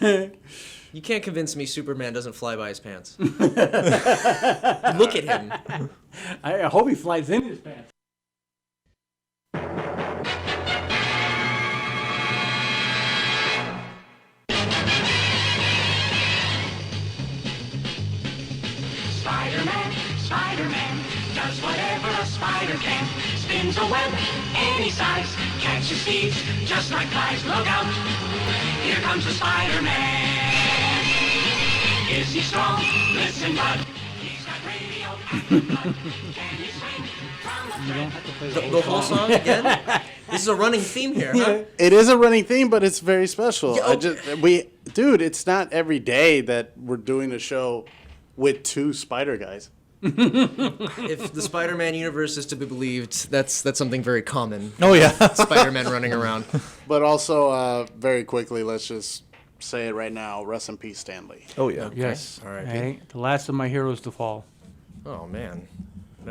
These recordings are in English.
You can't convince me Superman doesn't fly by his pants. Look at him. I hope he flies in his pants. Spider-Man does whatever a spider can. Spins a web any size, catches thieves just like flies. Look out, here comes the Spider-Man. Is he strong? Listen, bud. He's got radioactive blood. Can he swing from The whole song again? This is a running theme here, huh? It is a running theme, but it's very special. Yo. Dude, it's not every day that we're doing a show with two Spider guys. If the Spider-Man universe is to be believed, that's something very common. Oh, yeah. Spider-Man running around. But also, very quickly, let's just say it right now. Rest in peace, Stanley. Oh, yeah. Yes. All right. Hey, the last of my heroes to fall. Oh, man.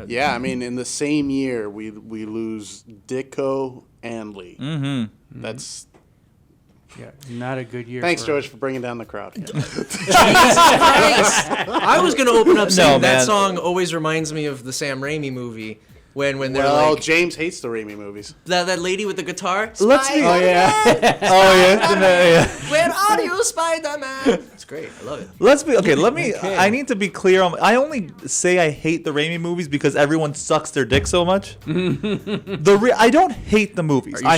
Yeah, I mean, in the same year, we lose Ditko and Lee. Mm-hmm. That's... Yeah, not a good year. Thanks, George, for bringing down the crowd. I was going to open up saying that man. song always reminds me of the Sam Raimi movie. When they're Well, like, James hates the Raimi movies. that lady with the guitar. Let's be. Oh, yeah. Oh, yeah. Where are you, Spider-Man? It's great. I love it. Let's be okay. Let me. I need to be clear on. I only say I hate the Raimi movies because everyone sucks their dick so much. I don't hate the movies. Are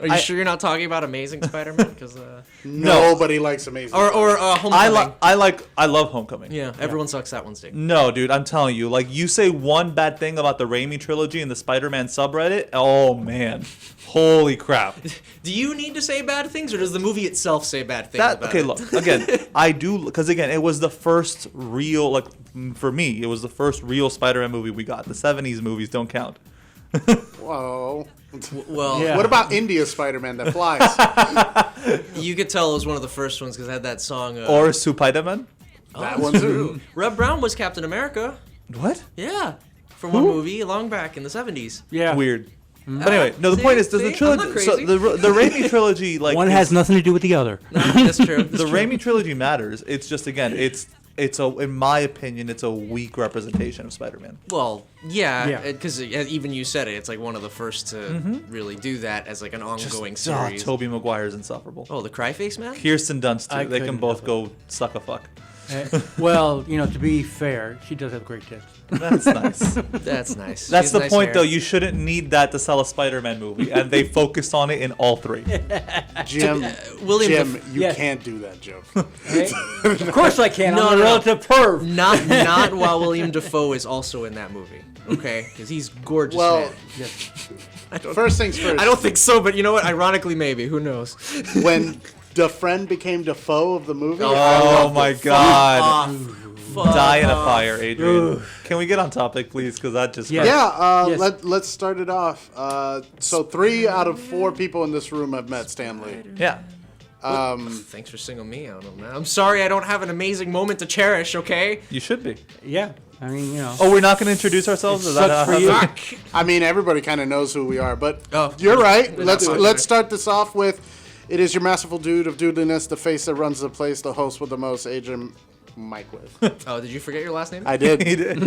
you sure you're not talking about Amazing Spider-Man? Because Nobody likes Amazing. or Homecoming. I love Homecoming. Yeah, everyone sucks that one's dick. No, dude, I'm telling you. Like, you say one bad thing about the Raimi trilogy and the Spider-Man subreddit. Oh man, holy crap! Do you need to say bad things, or does the movie itself say bad things? About Okay, it? look again. I do because again, it was the first real for me. It was the first real Spider-Man movie we got. The '70s movies don't count. Whoa. Well, Yeah. What about India Spider-Man that flies? you could tell it was one of the first ones because it had that song. Or Spider-Man. That one too. Rob Brown was Captain America. What? Yeah, for one movie long back in the 70s. Yeah. Weird. But anyway, no. The point is, does the See? I'm not trilogy? So crazy. the Raimi trilogy, like One has nothing to do with the other. No, that's true. That's the true. Raimi trilogy matters. It's just again, it's in my opinion, it's a weak representation of Spider-Man. Well, yeah, Yeah. because even you said it. It's like one of the first to really do that as like an ongoing series. Tobey Maguire's insufferable. Oh, the Cryface man. Kirsten Dunst too. I They can couldn't both help go suck a fuck. Well, to be fair, she does have great tits. That's nice. That's nice. That's She the has nice point, hair. though. You shouldn't need that to sell a Spider-Man movie, and they focused on it in all three. Jim, William Jim, you Yes. can't do that joke. Hey? Of course I can. No, I'm a no, no. relative perv. Not while William Dafoe is also in that movie. Okay, because he's gorgeous. Well, man. first things first. I don't think so, but you know what? Ironically, maybe. Who knows? When the friend became Defoe of the movie. Oh my God! Fuck Die in a off. fire, Adrian. Can we get on topic, please? Because that just Yeah. Yeah, Yes. let's start it off. So 3 out of 4 people in this room have met Stanley. yeah. Thanks for singling me out on that. I'm sorry I don't have an amazing moment to cherish. Okay. You should be. Yeah. I mean, Oh, we're not going to introduce ourselves? It Is that sucks how- for you. Fuck. I mean, everybody kind of knows who we are, but Oh. you're right. We're Let's not let's start this off with, it is your masterful dude of dudeliness, the face that runs the place, the host with the most, Adrian Mike with. Oh, did you forget your last name? I did. He did.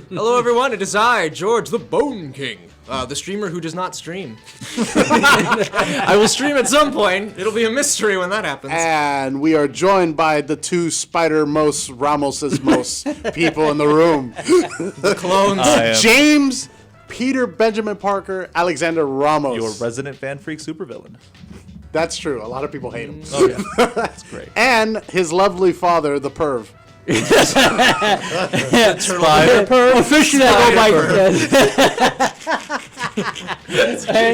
Hello, everyone. It is I, George the Bone King, the streamer who does not stream. I will stream at some point. It'll be a mystery when that happens. And we are joined by the 2 Spider-Most Ramoses most people in the room. The clones. I am James Peter Benjamin Parker Alexander Ramos. your resident fan freak supervillain. That's true. A lot of people hate him. Oh, yeah. That's great. And his lovely father, the perv. Spider perv. officially I go by.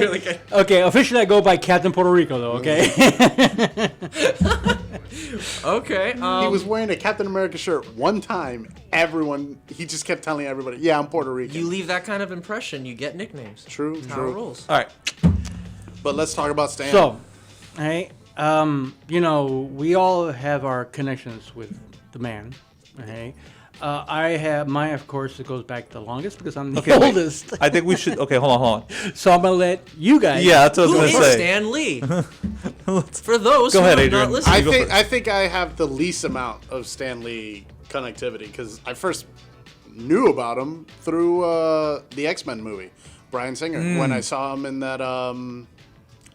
Really good. Okay, officially I go by Captain Puerto Rico, though. Okay. Okay. He was wearing a Captain America shirt one time. He just kept telling everybody, yeah, I'm Puerto Rican. You leave that kind of impression, you get nicknames. True, That's how true. it rolls. All right. But let's talk about Stan. So, hey, we all have our connections with the man. Okay. I have mine, of course, it goes back the longest because I'm the oldest. I think we should. Okay, hold on. So I'm gonna let you guys. Yeah, that's what I Who was is gonna say. Stan Lee? For those Go who ahead, have Adrian. not listened. I think I have the least amount of Stan Lee connectivity because I first knew about him through the X-Men movie, Bryan Singer, when I saw him in that.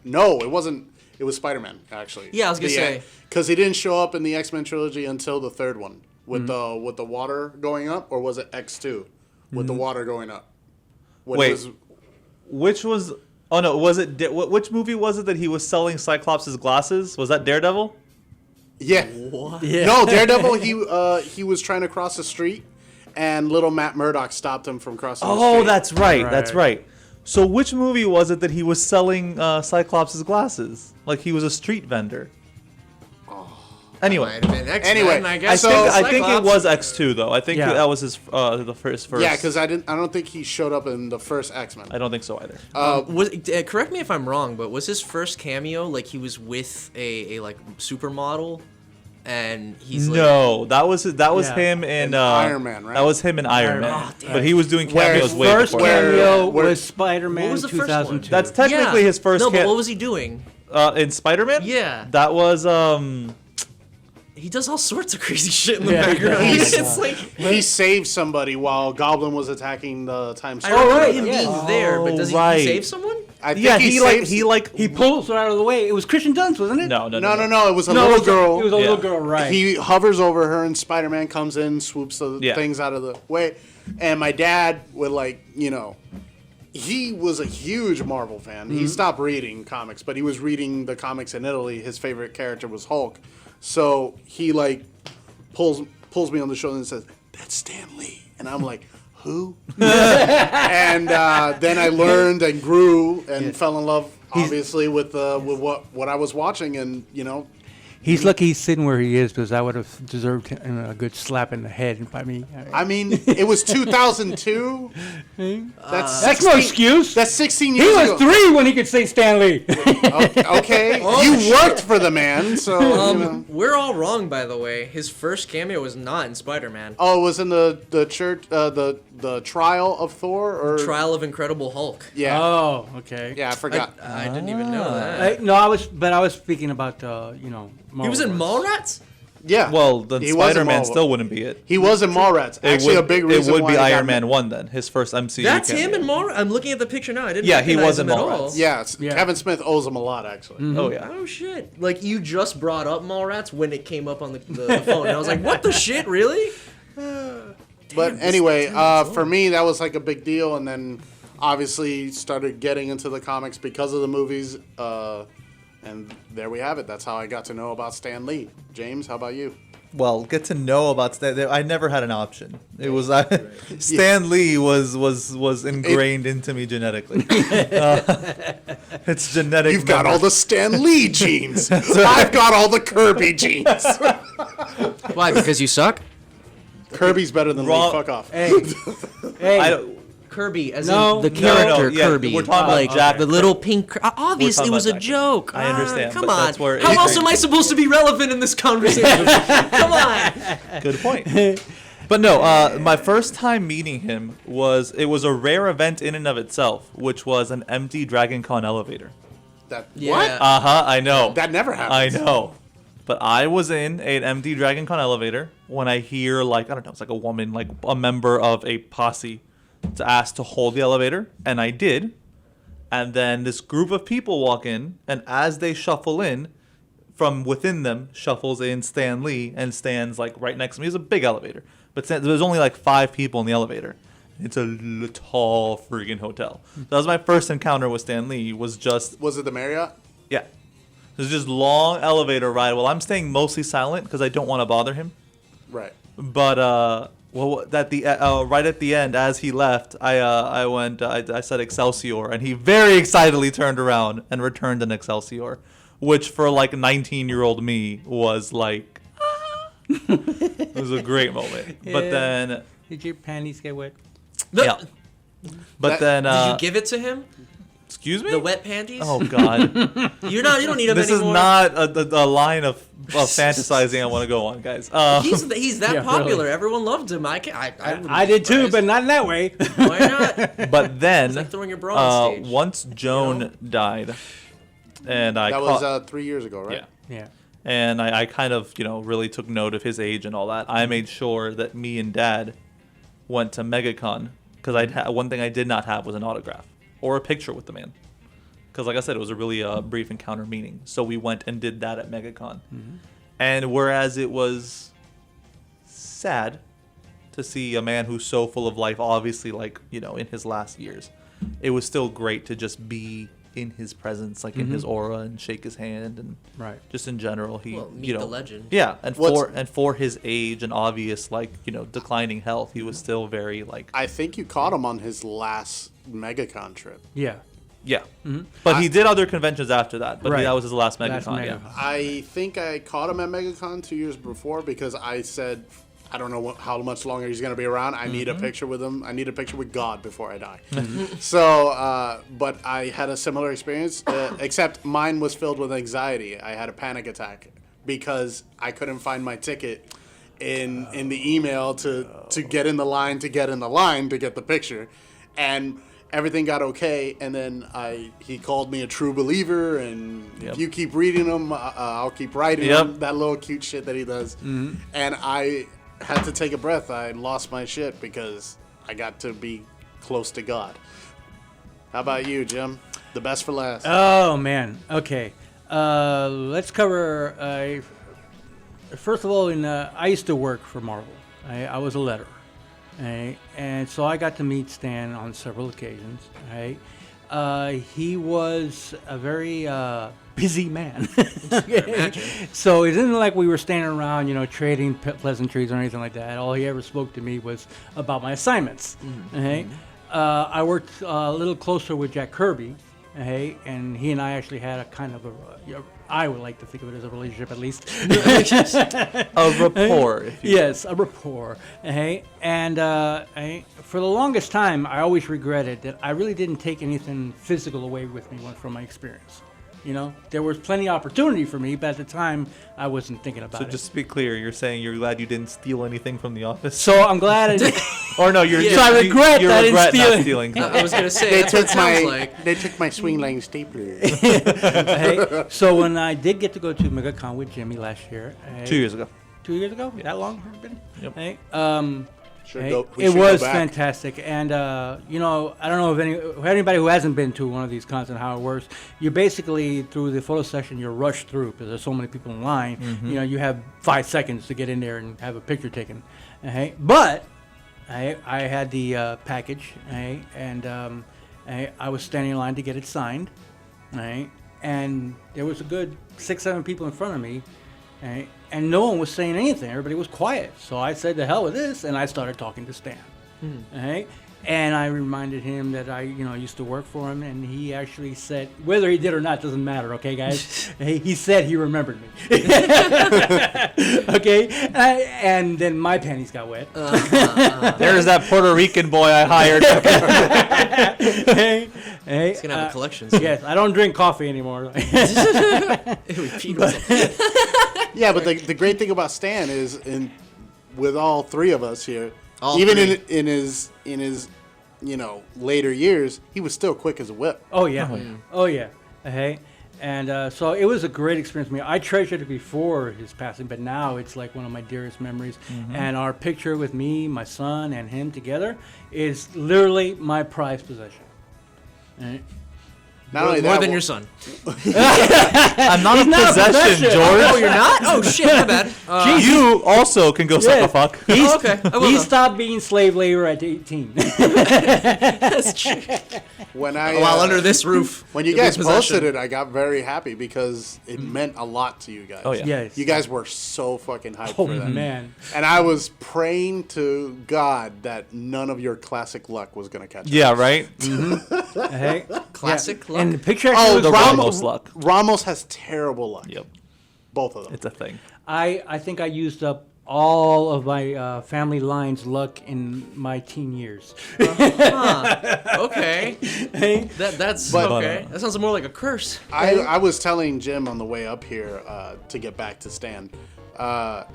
No, it wasn't. It was Spider-Man, actually. Yeah, I was gonna say. because he didn't show up in the X-Men trilogy until the third one with the water going up, or was it X2 with the water going up? When Wait. it was- Which was? Oh no, was it? Which movie was it that he was selling Cyclops' glasses? Was that Daredevil? yeah. Yeah. No, Daredevil. He was trying to cross the street, and little Matt Murdock stopped him from crossing the street. Oh, that's right. That's Right. right. So which movie was it that he was selling Cyclops' glasses? Like he was a street vendor. Anyway, Might have been X-Men, Anyway, I I guess. think So- I think it was X2 though. I think Yeah. that was his the first. Yeah, because I don't think he showed up in the first X-Men. I don't think so either. Correct me if I'm wrong, but was his first cameo like he was with a like supermodel, and he's like, No, that was Yeah. him in Iron Man, right? That was him in Iron Man. Man. damn. But he was doing Where cameos his way First before. that. cameo Where- was Spider-Man What was the first one? 2002. That's technically his first. No, but what was he doing? in Spider-Man? Yeah. That was He does all sorts of crazy shit in the Yeah. background. He's- It's like He saved somebody while Goblin was attacking the Times I Square. remember right, him yeah. being there, but does he right. save someone? I think yeah. he He He pulls her out of the way. It was Christian Dunst, wasn't it? no. No. It was a No, little girl. It was a Yeah. little girl, right? He hovers over her, and Spider-Man comes in, swoops the Yeah. things out of the way. And my dad would he was a huge Marvel fan. He stopped reading comics, but he was reading the comics in Italy. His favorite character was Hulk, so he pulls me on the shoulder and says, "That's Stan Lee," and I'm like, "Who?" And then I learned and grew and fell in love, obviously, with what I was watching, and He's lucky he's sitting where he is because I would have deserved a good slap in the head by me. I mean, it was 2002. That's That's no excuse. That's 16 He years was ago. 3 when he could say Stanley. Okay, you worked for the man, so We're all wrong, by the way. His first cameo was not in Spider-Man. Oh, it was in the church, the trial of Thor, or Trial of Incredible Hulk. yeah, Oh, okay. yeah, I forgot. I didn't even know that. No, I was speaking about He was in Mallrats? Yeah, Well, then He was in Spider-Man Marvel. still wouldn't be it. He was in Mallrats. Actually, a big reason it would why be I got Iron Man 1 then, his first MCU. That's cameo. him in Mallrats? I'm looking at the picture now. I didn't Yeah, he recognize was in him at Mallrats. all. Yeah, Yeah. Kevin Smith owes him a lot, actually. Oh yeah. Oh, shit. Like, you just brought up Mallrats when it came up on the phone. And I was like, what the shit, really? But anyway, for me, that was like a big deal, and then obviously started getting into the comics because of the movies. And there we have it. That's how I got to know about Stan Lee. James, how about you? Well, get to know about Stan. I never had an option. It was Stan Lee was ingrained into me genetically. It's genetic. You've got memory. all the Stan Lee genes. I've got all the Kirby genes. Why? Because you suck? Kirby's better than Wrong. Lee. Fuck off. Hey, I hey, don't, Kirby, as No, in the no, character yeah, Kirby. we're talking about like Jack. the little pink. Obviously, it talking was a about Jack. joke. I understand, Come but on. that's where How else Adrian- am I supposed to be relevant in this conversation? Come on. good point. But no, my first time meeting him was a rare event in and of itself, which was an empty Dragon Con elevator. That Yeah. what? I know. That never I happens. know. But I was in an empty Dragon Con elevator when I hear, like, I don't know, it's like a woman, like a member of a posse, to ask to hold the elevator, and I did. And then this group of people walk in, and as they shuffle in, from within them shuffles in Stan Lee, and Stan's like right next to me. It's a big elevator, but there's only like 5 people in the elevator. It's a tall freaking hotel. That was my first encounter with Stan Lee. Was just Was it the Marriott? yeah. There's just long elevator ride. Well, I'm staying mostly silent because I don't want to bother him. Right. But right at the end, as he left, I said Excelsior, and he very excitedly turned around and returned an Excelsior, which for like 19-year-old me was like, it was a great moment. But Yeah. then, did your panties get wet? yeah. But That- then, Did you give it to him? Excuse me? The wet panties? Oh God. You don't need them This anymore. is not a line of fantasizing I want to go on, guys. He's that Yeah, popular. really. Everyone loved him. I wouldn't I be did too, surprised. but not in that way. Why not? But then, It's like throwing your bra on stage. once Joan died, and I That caught, was 3 years ago, right? yeah, Yeah. and I kind of really took note of his age and all that. I made sure that me and Dad went to MegaCon because one thing I did not have was an autograph or a picture with the man. Because, like I said, it was a really brief encounter meeting. So we went and did that at MegaCon. And whereas it was sad to see a man who's so full of life, obviously, in his last years, it was still great to just be in his presence, in his aura, and shake his hand, and Right. just in general, Meet the legend. Yeah, and What's- for his age and obvious declining health, he was still very I think you caught him on his last MegaCon trip. Yeah. yeah. But he did other conventions after that. But Right. that was his last Last MegaCon. Yeah. MegaCon. I think I caught him at MegaCon 2 years before because I said, I don't know how much longer he's going to be around. I need a picture with him. I need a picture with God before I die. So, but I had a similar experience, except mine was filled with anxiety. I had a panic attack because I couldn't find my ticket in the email to get in the line to get the picture. And everything got okay, and then he called me a true believer, and if you keep reading them, I'll keep writing them. That little cute shit that he does. And I had to take a breath. I lost my shit because I got to be close to God. How about you, Jim? The best for last. Oh man. Okay. Let's cover. First of all, I used to work for Marvel. I was a letterer. Right? And so I got to meet Stan on several occasions. Right? He was a very busy man. So it isn't like we were standing around, trading pleasantries or anything like that. All he ever spoke to me was about my assignments. Right? I worked a little closer with Jack Kirby. And he and I actually had a kind of I would like to think of it as a relationship, at least. A rapport. If you Yes, a rapport. And for the longest time, I always regretted that I really didn't take anything physical away with me from my experience. There was plenty of opportunity for me, but at the time, I wasn't thinking about So it. just to be clear, you're saying you're glad you didn't steal anything from the office? So I'm glad I didn't. Or no, you're So I regret you that I didn't regret steal not it. stealing. I was gonna say that's what it sounds like. They took my swing line stapler. So when I did get to go to MegaCon with Jimmy last year, 2 years ago. 2 years ago, that long has it been? Yep. It was fantastic, and I don't know if anybody who hasn't been to one of these cons and how it works. You basically through the photo session, you're rushed through because there's so many people in line. You have 5 seconds to get in there and have a picture taken. But I had the package, and I was standing in line to get it signed, and there was a good 6-7 people in front of me. And no one was saying anything. Everybody was quiet. So I said, "The hell with this," and I started talking to Stan. And I reminded him that I used to work for him, and he actually said, whether he did or not doesn't matter, okay, guys? He said he remembered me. Okay, and then my panties got wet. There's that Puerto Rican boy I hired. He's gonna have a collection. Yes, I don't drink coffee anymore. Yeah, but the great thing about Stan is, with all three of us here, All even three. in his later years, he was still quick as a whip. Oh yeah, oh yeah. And so it was a great experience for me. I treasured it before his passing, but now it's like one of my dearest memories. And our picture with me, my son, and him together is literally my prized possession. Not only More that, than your son. I'm not a not a possession, possession. George. Oh, you're not? Oh shit, my bad. You also can go suck a fuck. He's, okay, I will he though. stopped being slave labor at 18. That's true. when I While under this roof. when you it'll be guys possession. posted it, I got very happy because it meant a lot to you guys. Oh, yeah. Yes. You guys were so fucking hyped Oh for that. man. And I was praying to God that none of your classic luck was gonna catch up. Yeah, right? Classic luck. And the picture Oh, actually the was Ramos luck. Ramos has terrible luck. Yep. Both of them. It's a thing. I think I used up all of my family line's luck in my teen years. Okay. Hey? That's But- okay. That sounds more like a curse. I was telling Jim on the way up here to get back to Stan. I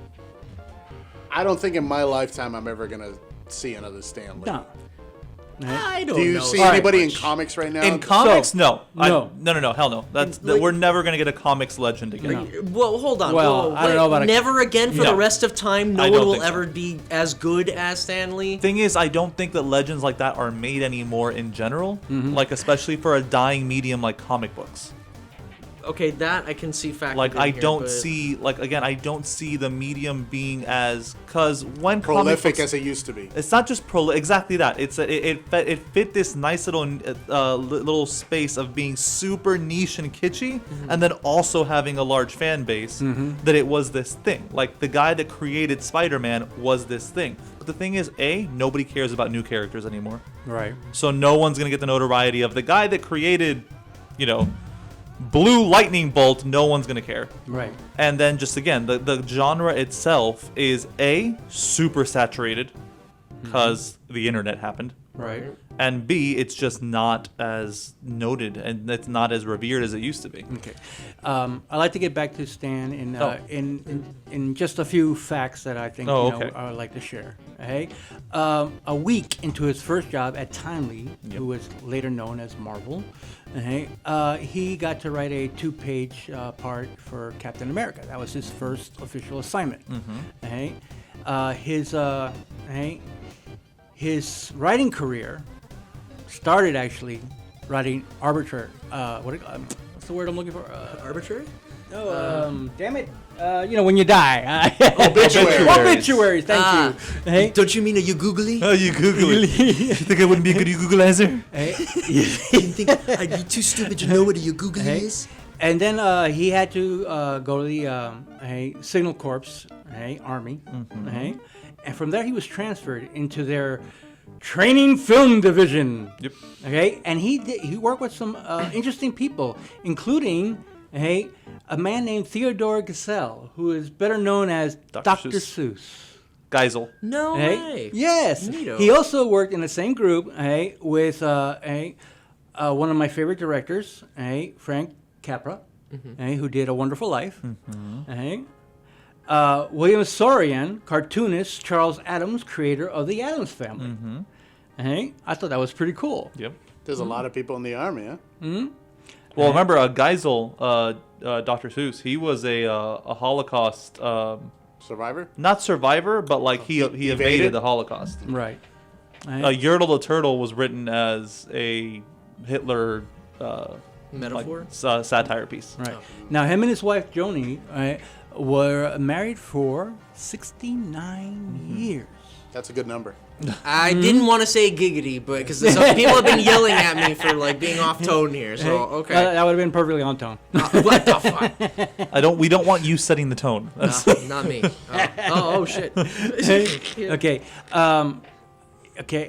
don't think in my lifetime I'm ever gonna see another Stan Lee. No. I don't Do you know. see so anybody in much. comics right now? In comics, no. no. No, hell no. That's Like- we're never gonna get a comics legend again. Well, hold on. Well, Whoa, I don't know about a- never again for No. the rest of time. No I one don't will think so. ever be as good as Stan Lee. Thing is, I don't think that legends like that are made anymore in general. Like especially for a dying medium like comic books. Okay, that I can see factored Like in I here, don't but- see I don't see the medium being as because when comic Prolific books, as it used to be. it's not just exactly that. It fit this nice little space of being super niche and kitschy, and then also having a large fan base. That it was this thing. Like the guy that created Spider-Man was this thing. But the thing is, nobody cares about new characters anymore. Right. So no one's gonna get the notoriety of the guy that created, Blue Lightning Bolt. No one's gonna care. Right. And then just again, the genre itself is super saturated because the internet happened, Right. and B, it's just not as noted and it's not as revered as it used to be. Okay. I'd like to get back to Stan in just a few facts that I think Okay. I would like to share. Okay. A week into his first job at Timely, who was later known as Marvel, okay, he got to write a 2-page part for Captain America. That was his first official assignment. Okay. His writing career started actually writing arbitrary. What's the word I'm looking for? Arbitrary? Damn it. When you die. Obituary. Obituaries. Thank you. Hey. Don't you mean a you googly? Oh, you Google it. You think I wouldn't be a good Googleizer? Hey. You think I'd be too stupid to know what a you googly Hey. is? And then he had to go to the Signal Corps, Army. And from there he was transferred into their training film division. Yep. Okay, and he worked with some interesting people, including a man named Theodore Gesell, who is better known as Dr. Dr. Seuss. Geisel. No Hey? way. Yes. Neato. He also worked in the same group with one of my favorite directors, Frank Capra, who did A Wonderful Life. William Saurian, cartoonist Charles Addams, creator of The Addams Family. I thought that was pretty cool. Yep. There's a lot of people in the army, huh? Well, remember Geisel, Dr. Seuss. He was a Holocaust, Survivor? not survivor, but like he evaded evaded? the Holocaust. Right. Yertle the Turtle was written as a Hitler Metaphor? satire piece. Right. Now, him and his wife, Joni, were married for 69 years. That's a good number. I didn't want to say giggity, but because some people have been yelling at me for like being off tone here. So okay. That would have been perfectly on tone. What the fuck? We don't want you setting the tone. That's, Not me. Oh shit. Okay.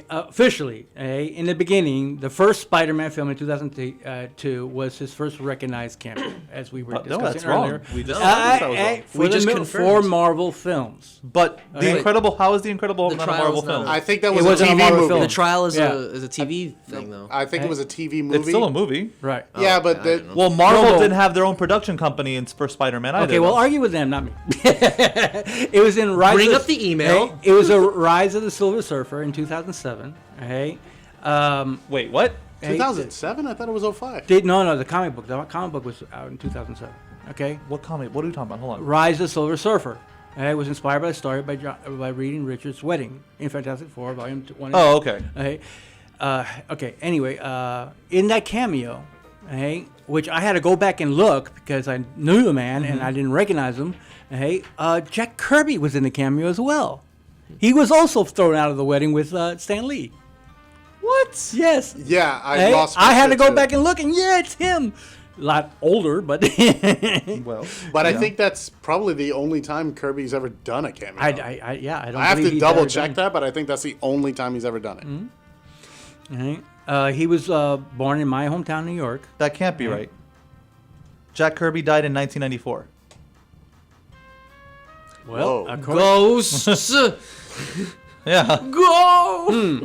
Officially, in the beginning, the first Spider-Man film in 2002 was his first recognized cameo, as we were discussing that's wrong. earlier. We just No, that was wrong. We just for confirmed. Marvel films. But Okay. how is the Incredible The not a Trial Marvel is not film? a- I think that It was a wasn't a TV Marvel movie. film. The trial is Yeah. a TV thing though. I think it was a TV movie. It's still a movie. Right. Yeah, but I the, don't know. Well, Marvel No. didn't have their own production company for Spider-Man either. Okay, well, though. argue with them, not me. It was in Rise. Bring of, up the email. It was a Rise of the Silver Surfer in 2007. Okay. Wait, what? 2007? I thought it was 05. No, the comic book. The comic book was out in 2007. Okay. What comic? What are you talking about? Hold on. Rise of the Silver Surfer. It was inspired by a story by Reed and Richards' Wedding in Fantastic Four, Volume 1. Oh, okay. Okay. Anyway, in that cameo, which I had to go back and look because I knew the man and I didn't recognize him. Jack Kirby was in the cameo as well. He was also thrown out of the wedding with Stan Lee. What? Yes. Yeah, I lost my I had to shit go too. back and look, and yeah, it's him. A lot older, but Well, But I think that's probably the only time Kirby's ever done a cameo. I don't. I have believe to he's double ever check done that, but I think that's the only time he's ever done it. it. He was born in my hometown, New York. that can't be right. Jack Kirby died in 1994. Well, Whoa. according- Ghosts. Yeah. Go. all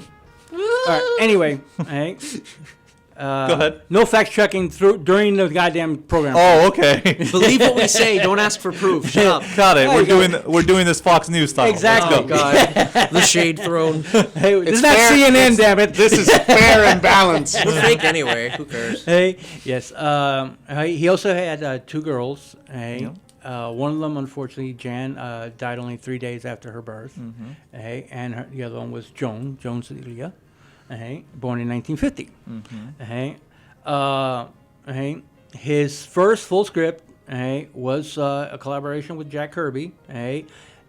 right, anyway, all right. Go ahead. No fact checking during the goddamn program. Oh, okay. Believe what we say. Don't ask for proof. Shut up. Got it. There you go. We're doing this Fox News style. Exactly. Oh God. The shade thrown. Hey, this is It's not fair. CNN, damn it. This is fair and balanced. We're fake anyway. Who cares? Hey, yes. He also had 2 girls. Hey, one of them, unfortunately, Jan, died only 3 days after her birth. Hey, and the other one was Joan Celia. Hey, born in 1950. Hey, his first full script. Hey, was a collaboration with Jack Kirby. Hey,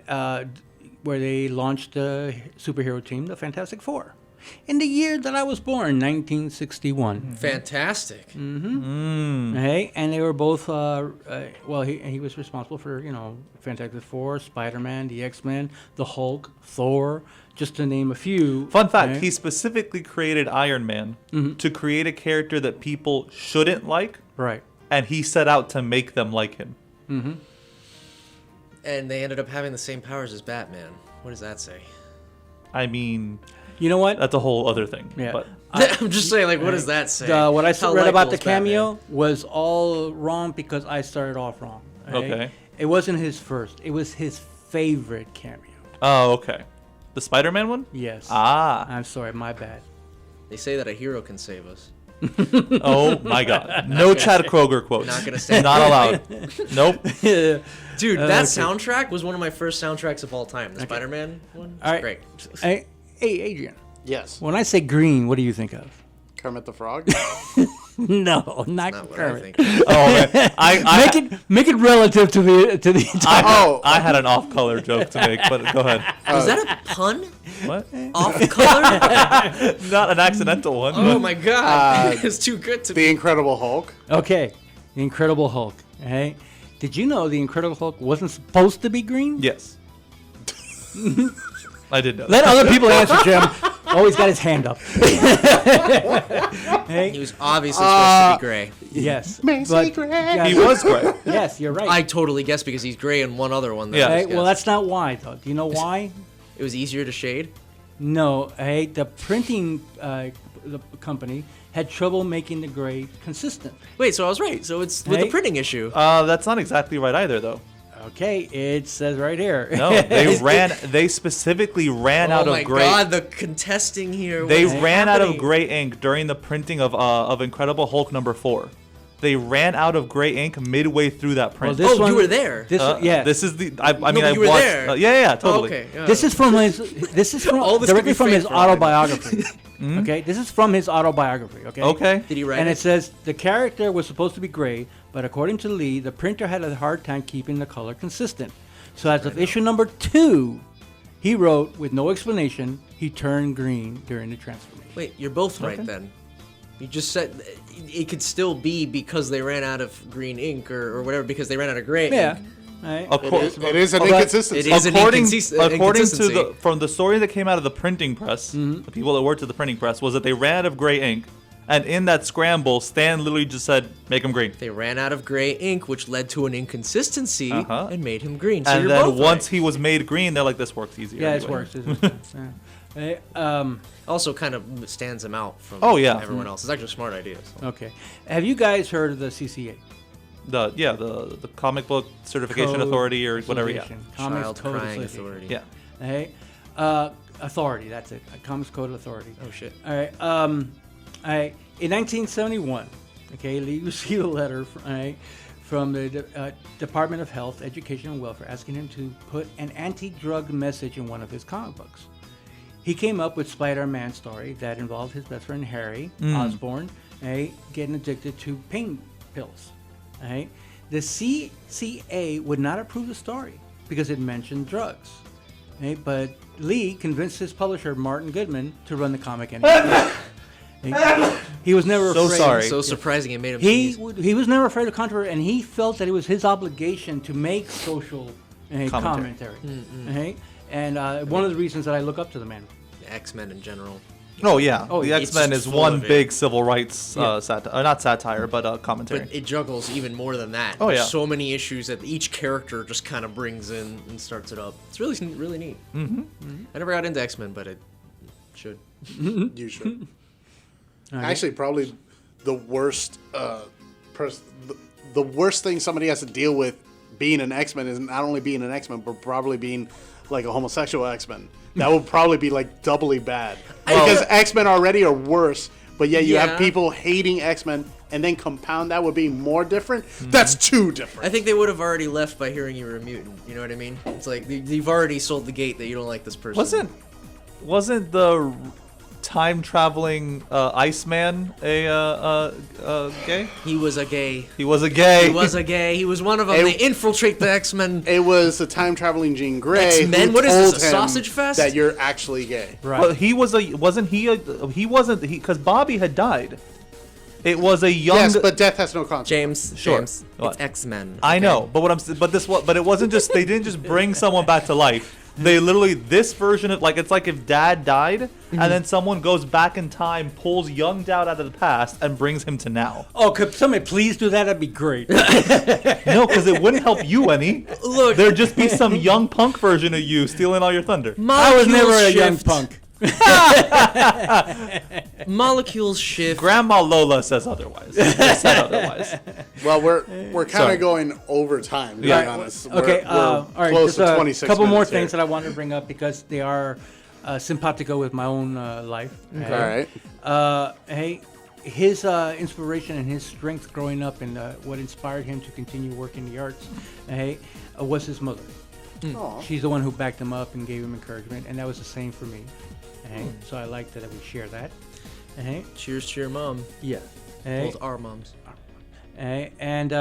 where they launched the superhero team, the Fantastic Four. In the year that I was born, 1961. Fantastic. Hey, and they were both. Well, he was responsible for Fantastic Four, Spider-Man, the X-Men, the Hulk, Thor, just to name a few. Fun fact: Right? he specifically created Iron Man to create a character that people shouldn't like, Right. and he set out to make them like him. And they ended up having the same powers as Batman. What does that say? I mean, You know what? that's a whole other thing. Yeah. But I'm just saying, like, what does that say? What I How read about likable the is Batman? cameo was all wrong because I started off wrong. Right? Okay. It wasn't his first. It was his favorite cameo. oh, okay. The Spider-Man one? Yes. Ah. I'm sorry, my bad. They say that a hero can save us. Oh my God. No Chad Kroger quotes. Not gonna say Not allowed. Nope. Dude, that Okay. soundtrack was one of my first soundtracks of all time. The Spider-Man one? All right. Great. Hey, Adrian. Yes. When I say green, what do you think of? Kermit the Frog. No, not Not what I Kermit. think. Oh man. Make it relative to the entire. I had an off-color joke to make, but go ahead. Was that a pun? What? Off color? Not an accidental one. Oh my god. It's too good to be. The Incredible Hulk. Okay, the Incredible Hulk. Hey, did you know the Incredible Hulk wasn't supposed to be green? Yes. I did know that. Let other people answer, Jim. Oh, he's got his hand up. He was obviously supposed to be gray. Yes. Macy but- Gray. yeah, He was great. Yes, you're right. I totally guessed because he's gray in one other one. That Yeah. I Hey, just well, guessed. that's not why, though. Do you know why? It was easier to shade. No. Hey, the printing the company had trouble making the gray consistent. Wait, so I was right. So it's with Hey. the printing issue. That's not exactly right either, though. Okay, it says right here. No, they specifically ran out Oh of my gray. god, the contesting here. They What's ran out of happening? gray ink during the printing of Incredible Hulk #4. They ran out of gray ink midway through that print. Well, this Oh, one, you were there. This, yeah. This is the. I mean, but I you were watched. there. Yeah, Oh, totally. okay. yeah. This is from his. This is from All this directly could be from fake his for all I know. autobiography. Okay, this is from his autobiography. Okay. Okay. Did he write And it? it says the character was supposed to be gray, but according to Lee, the printer had a hard time keeping the color consistent. So as of issue number 2, he wrote with no explanation, he turned green during the transformation. Wait, you're both right then. You just said it could still be because they ran out of green ink or whatever because they ran out of gray Yeah. ink. Right. It is an But inconsistency. it is an according inconsistency. to from the story that came out of the printing press, the people that worked at the printing press, was that they ran out of gray ink, and in that scramble, Stan literally just said, "Make them green." They ran out of gray ink, which led to an inconsistency and made him green. So And you're then both once right. he was made green, they're like, "This works easier." Yeah, it anyway." works. Hey, Also kind of stands him out from Oh, yeah. everyone else. It's actually a smart idea. So. okay. Have you guys heard of the CCA? The comic book certification Code authority or whatever. Yeah. Association. Comics Child Code Crying Association. Authority. Yeah. Hey, authority. That's it. Comics Code Authority. Oh shit. All right. In 1971, okay, Lee received a letter from the Department of Health, Education, and Welfare asking him to put an anti-drug message in one of his comic books. He came up with Spider-Man story that involved his best friend Harry Osborn getting addicted to pain pills. Right? The CCA would not approve the story because it mentioned drugs. Right? But Lee convinced his publisher, Martin Goodman, to run the comic anyway. He was never So afraid. sorry. So surprising it made him He sneeze. he was never afraid of controversy, and he felt that it was his obligation to make social commentary. Right? And one of the reasons that I look up to the man. X-Men in general. Oh yeah, Oh, the yeah. X-Men It's is full one of it. big civil rights Yeah. not satire, but commentary. But it juggles even more than that. Oh, There's yeah. so many issues that each character just kind of brings in and starts it up. It's really neat. Mm-hmm. I never got into X-Men, but I should. You should. Actually, probably the worst. The worst thing somebody has to deal with being an X-Men is not only being an X-Men, but probably being like a homosexual X-Men. That would probably be like doubly bad because X-Men already are worse. But yet you Yeah. have people hating X-Men, and then compound that with being more different. That's too different. I think they would have already left by hearing you were a mutant. You know what I mean? It's like you've already sold the gate that you don't like this person. Wasn't the time traveling Iceman a gay? He was a gay. He was a gay. He was a gay. He was one of them. It- They infiltrate the X-Men. It was the time traveling Jean Grey X-Men? who What is told this, a him sausage fest? that you're actually gay. Right. But he wasn't because Bobby had died. It was a young. Yes, but death has no consequence. James, Sure. James, What? it's X-Men. I okay? know, but it wasn't just they didn't just bring someone back to life. They literally this version of it's like if Dad died and then someone goes back in time, pulls young Dad out of the past and brings him to now. Oh, could somebody please do that? That'd be great. No, because it wouldn't help you any. Look, There'd just be some young punk version of you stealing all your thunder. I was never a molecules young shift. punk. Molecules shift. Grandma Lola says otherwise. Said otherwise. Well, we're kind Sorry. of going over time, to be Yeah. honest. Okay, We're all right. close Just to a 26 couple more minutes things here. that I wanted to bring up because they are simpatico with my own life. All right. Hey, his inspiration and his strength growing up and what inspired him to continue working the arts, hey, was his mother. Aw. She's the one who backed him up and gave him encouragement, and that was the same for me. Hey, so I like that we share that. Hey, Cheers to your mom. yeah. Hey, Both our moms. hey, and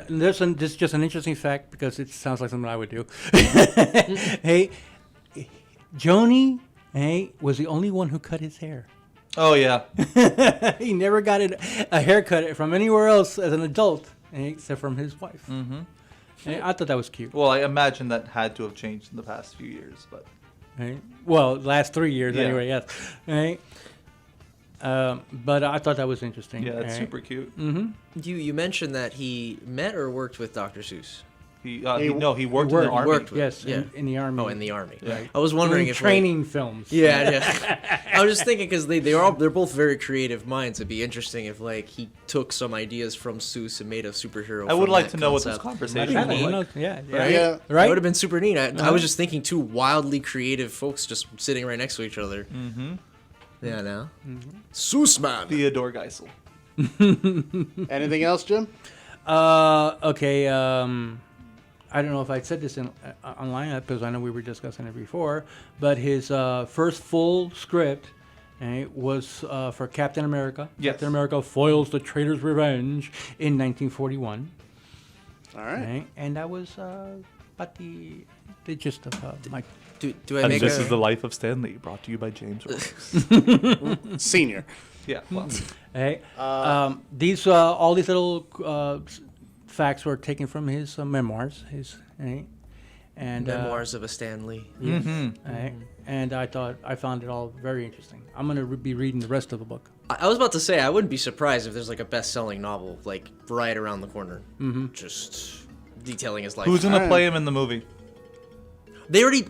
this is just an interesting fact because it sounds like something I would do. Hey, Joni, hey, was the only one who cut his hair. Oh yeah. He never got a haircut from anywhere else as an adult, except from his wife. Mm-hmm. I thought that was cute. Well, I imagine that had to have changed in the past few years, but Right? Well, last 3 years Yeah. anyway, yes. Right? But I thought that was interesting. yeah, it's right? super cute. You mentioned that he met or worked with Dr. Seuss. He He worked in the army. worked with- Yes, yeah. in the army. Oh, in the army. Right. I was wondering Doing if training films. Yeah. I was just thinking because they're both very creative minds. It'd be interesting if he took some ideas from Seuss and made a superhero. I would from like that to know what this concept. conversation Might was have, like. yeah, Right? Yeah. That Right? would have been super neat. I Uh-huh. was just thinking two wildly creative folks just sitting right next to each other. Mm-hmm. Yeah, now. Seuss man. Theodore Geisel. Anything else, Jim? Okay. I don't know if I said this online because I know we were discussing it before, but his first full script was for Captain America. Yes. Captain America Foils the Traitor's Revenge in 1941. All right. And that was about the gist of my. Do I And make this a... is the life of Stan Lee, brought to you by James Rose. Senior. Yeah. Well, Hey, these all these little facts were taken from his memoirs. And Memoirs of a Stan Lee. and I found it all very interesting. I'm gonna be reading the rest of the book. I was about to say I wouldn't be surprised if there's a best-selling novel right around the corner, just detailing his life. who's gonna Alright. play him in the movie? They already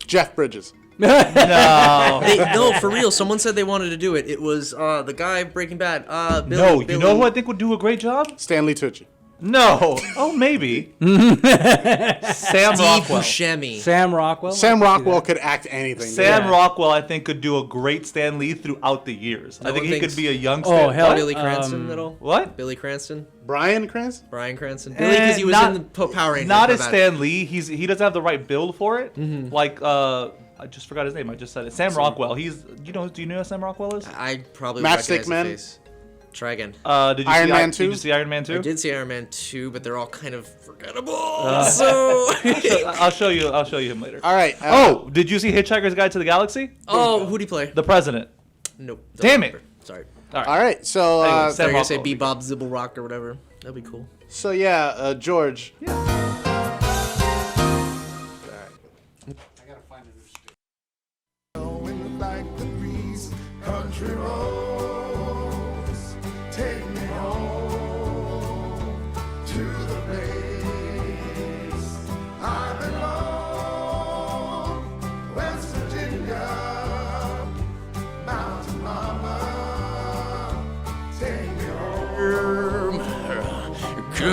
Jeff Bridges. No. no, for real. Someone said they wanted to do it. It was the guy Breaking Bad. Billy, No, you Billy- know who I think would do a great job? Stanley Tucci. No. Oh, maybe. Sam Steve Rockwell. Buscemi. Sam Rockwell. Sam Rockwell could act anything. Sam Yeah. Rockwell, I think, could do a great Stan Lee throughout the years. No I think one he thinks- could be a young Oh, Stan. hell, What? Billy Cranston at all? What? Billy Cranston? Brian Cranston? Bryan Cranston? Billy, because he was not- in the Power Rangers. Not my as bad. Stan Lee. He doesn't have the right build for it. Like I just forgot his name. I just said it. Sam Rockwell. He's do you know who Sam Rockwell is? I probably Matchstick recognize Men? the face. Try again. Did you Iron see Man Did 2? you see Iron Man 2? I did see Iron Man 2, but they're all kind of forgettable. So. I'll show you him later. All right. Oh, did you see Hitchhiker's Guide to the Galaxy? Oh, who'd he play? The president. Nope. Damn it. Sorry. All right. All right. So, Anyway, They're Sam gonna say Rockwell. Bebop Zibble or whatever. That'd be cool. George. Blowing like the breeze,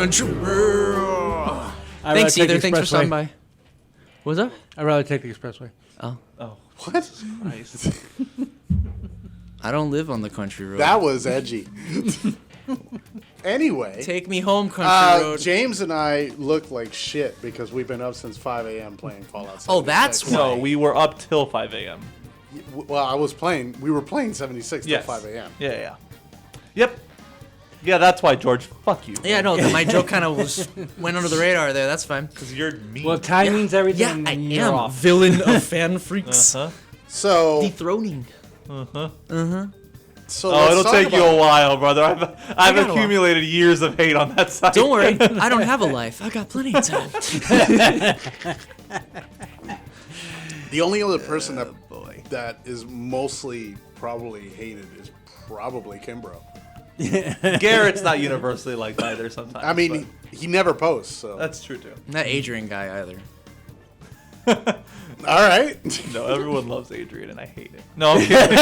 country. I'd Thanks, rather take Ether. the Thanks for expressway. stopping by. What's up? I'd rather take the expressway. Oh. What? I don't live on the country road. That was edgy. Anyway, Take me home, country road. James and I look like shit because we've been up since 5 a.m. playing Fallout 76. Oh, that's why. No, we were up till 5 a.m. Well, we were playing 76 till Yes. 5 a.m. Yeah. Yep. Yeah, that's why, George. Fuck you. Yeah, no, my joke kind of went under the radar there. That's fine. Because you're mean. Well, time means everything. Yeah, and I you're am. off. Villain of fan freaks. Uh-huh. So, Dethroning. so Oh, let's it'll talk take you about- a while, brother. I've got a while. accumulated years of hate on that side. Don't worry, I don't have a life. I got plenty of time. The only other person that is mostly probably hated is probably Kimbrough. Garrett's not universally liked either sometimes. I mean, he never posts, so. that's true, too. Not Adrian guy either. All right. No, everyone loves Adrian, and I hate it. No, I'm kidding.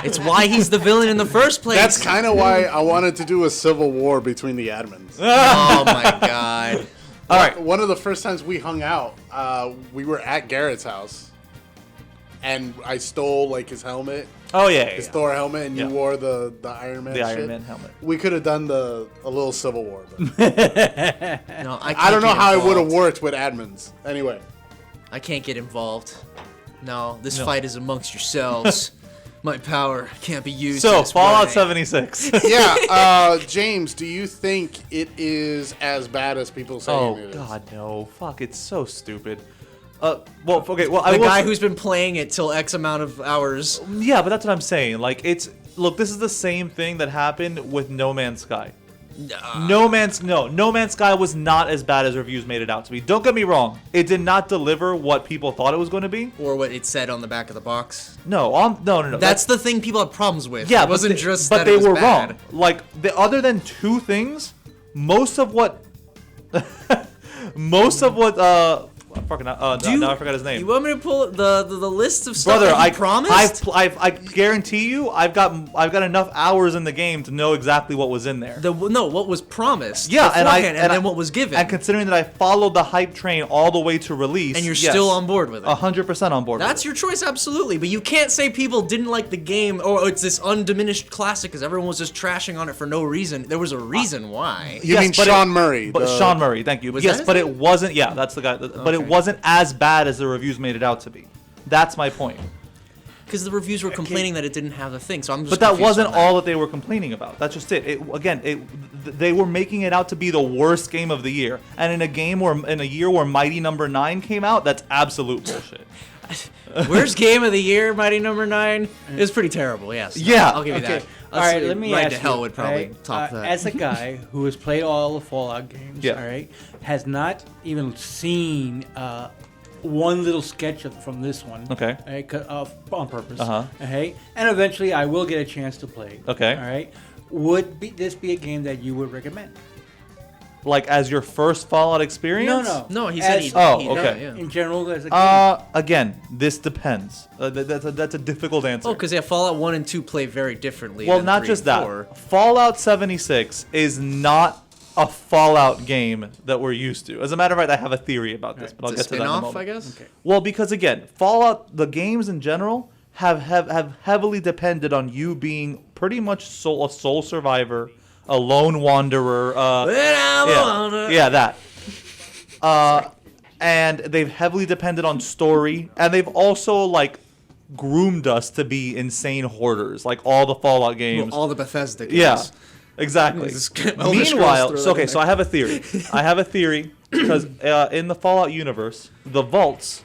It's why he's the villain in the first place. That's kind of why I wanted to do a civil war between the admins. Oh my god. All right. One of the first times we hung out, we were at Garrett's house, and I stole like his helmet, Oh, yeah. his Thor helmet, and you Yeah. wore the Iron Man. The shit. Iron Man helmet. We could have done a little civil war. But No, I don't know how it would have worked with admins. Anyway, I can't get involved. No, this fight is amongst yourselves. My power can't be used. So, in this Fallout way. 76. yeah, James, do you think it is as bad as people say Oh, it is? God, no. Fuck, it's so stupid. Well, okay, well, I The will guy say- who's been playing it till X amount of hours. Yeah, but that's what I'm saying. Like, look, this is the same thing that happened with No Man's Sky. No Man's Sky was not as bad as reviews made it out to be. Don't get me wrong. It did not deliver what people thought it was going to be. Or what it said on the back of the box. No. That's the thing people have problems with. Yeah, it wasn't but just but that they it was were bad. wrong. Like, other than two things, most of what now I forgot his name. You want me to pull the list of stuff Brother, that he promised? I guarantee you, I've got enough hours in the game to know exactly what was in there. What was promised? Yeah, beforehand, and then what was given. And considering that I followed the hype train all the way to release, and you're yes, still on board with it. 100% on board. That's with your choice, absolutely. But you can't say people didn't like the game, or it's this undiminished classic because everyone was just trashing on it for no reason. There was a reason why. You Yes, mean but Sean Murray? But Sean Murray, thank you. Was Yes, that his but name? it wasn't. Yeah, that's the guy. But it wasn't as bad as the reviews made it out to be. That's my point. Because the reviews were complaining that it didn't have the thing, so I'm just. But that confused wasn't on all that they were complaining about. That's just it. They were making it out to be the worst game of the year. And in a year where Mighty Number 9 came out, that's absolute bullshit. Worst game of the year, Mighty Number 9, is pretty terrible. Yes. Yeah, I'll give you that. All right, let me Ride ask to Hell you, would probably right, top that. As a guy who has played all the Fallout games, Yeah. all right, has not even seen one little sketch from this one. Okay. All right, on purpose. Uh-huh. Okay. And eventually, I will get a chance to play. Okay. All right. Would this be a game that you would recommend? Like, as your first Fallout experience? No, he said he. Oh, he- okay. Yeah. In general, as a game. Again, this depends. That's a difficult answer. Oh, because Fallout 1 and 2 play very differently. Well, than not 3 just and that. 4. Fallout 76 is not a Fallout game that we're used to. As a matter of fact, I have a theory about this, but I'll It's a get to that in a spin-off, moment. I guess. Okay. Well, because again, Fallout, the games in general, have heavily depended on you being pretty much a sole survivor, a lone wanderer. Yeah, that. And they've heavily depended on story, and they've also like groomed us to be insane hoarders, like all the Fallout games. Well, all the Bethesda games. Yeah, exactly. This is- Elder Scrolls Meanwhile, throw so that okay, in so I have a theory. I have a theory because in the Fallout universe, the vaults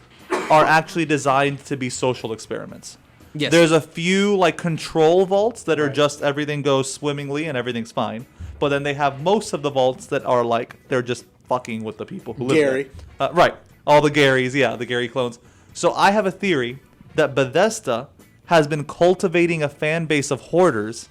are actually designed to be social experiments. Yes. There's a few like control vaults that are just everything goes swimmingly and everything's fine, but then they have most of the vaults that are like they're just fucking with the people who live Gary. there. Right, all the Garys, yeah, the Gary clones. So I have a theory that Bethesda has been cultivating a fan base of hoarders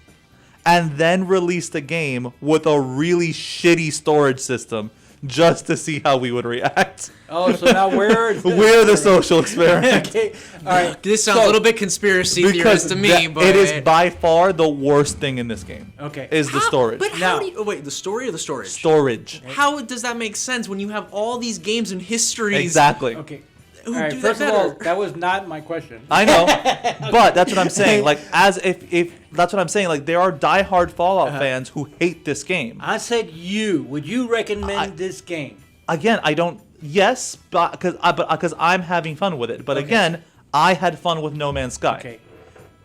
and then released a game with a really shitty storage system just to see how we would react. Oh, so now we're the social experiment. Okay, all right. This sounds a little bit conspiracy theorist to me, but it is by far the worst thing in this game. Okay. Is the storage. But Now- how do you, wait, the story or the storage? Storage. How does that make sense when you have all these games and histories? Exactly. Okay. Who All right. do First that of all, better? that was not my question. I know, but that's what I'm saying. Like, as if that's what I'm saying. Like, there are diehard Fallout fans who hate this game. I said you. Would you recommend this game? Again, I don't. Yes, but because I'm having fun with it. But Okay. again, I had fun with No Man's Sky. Okay.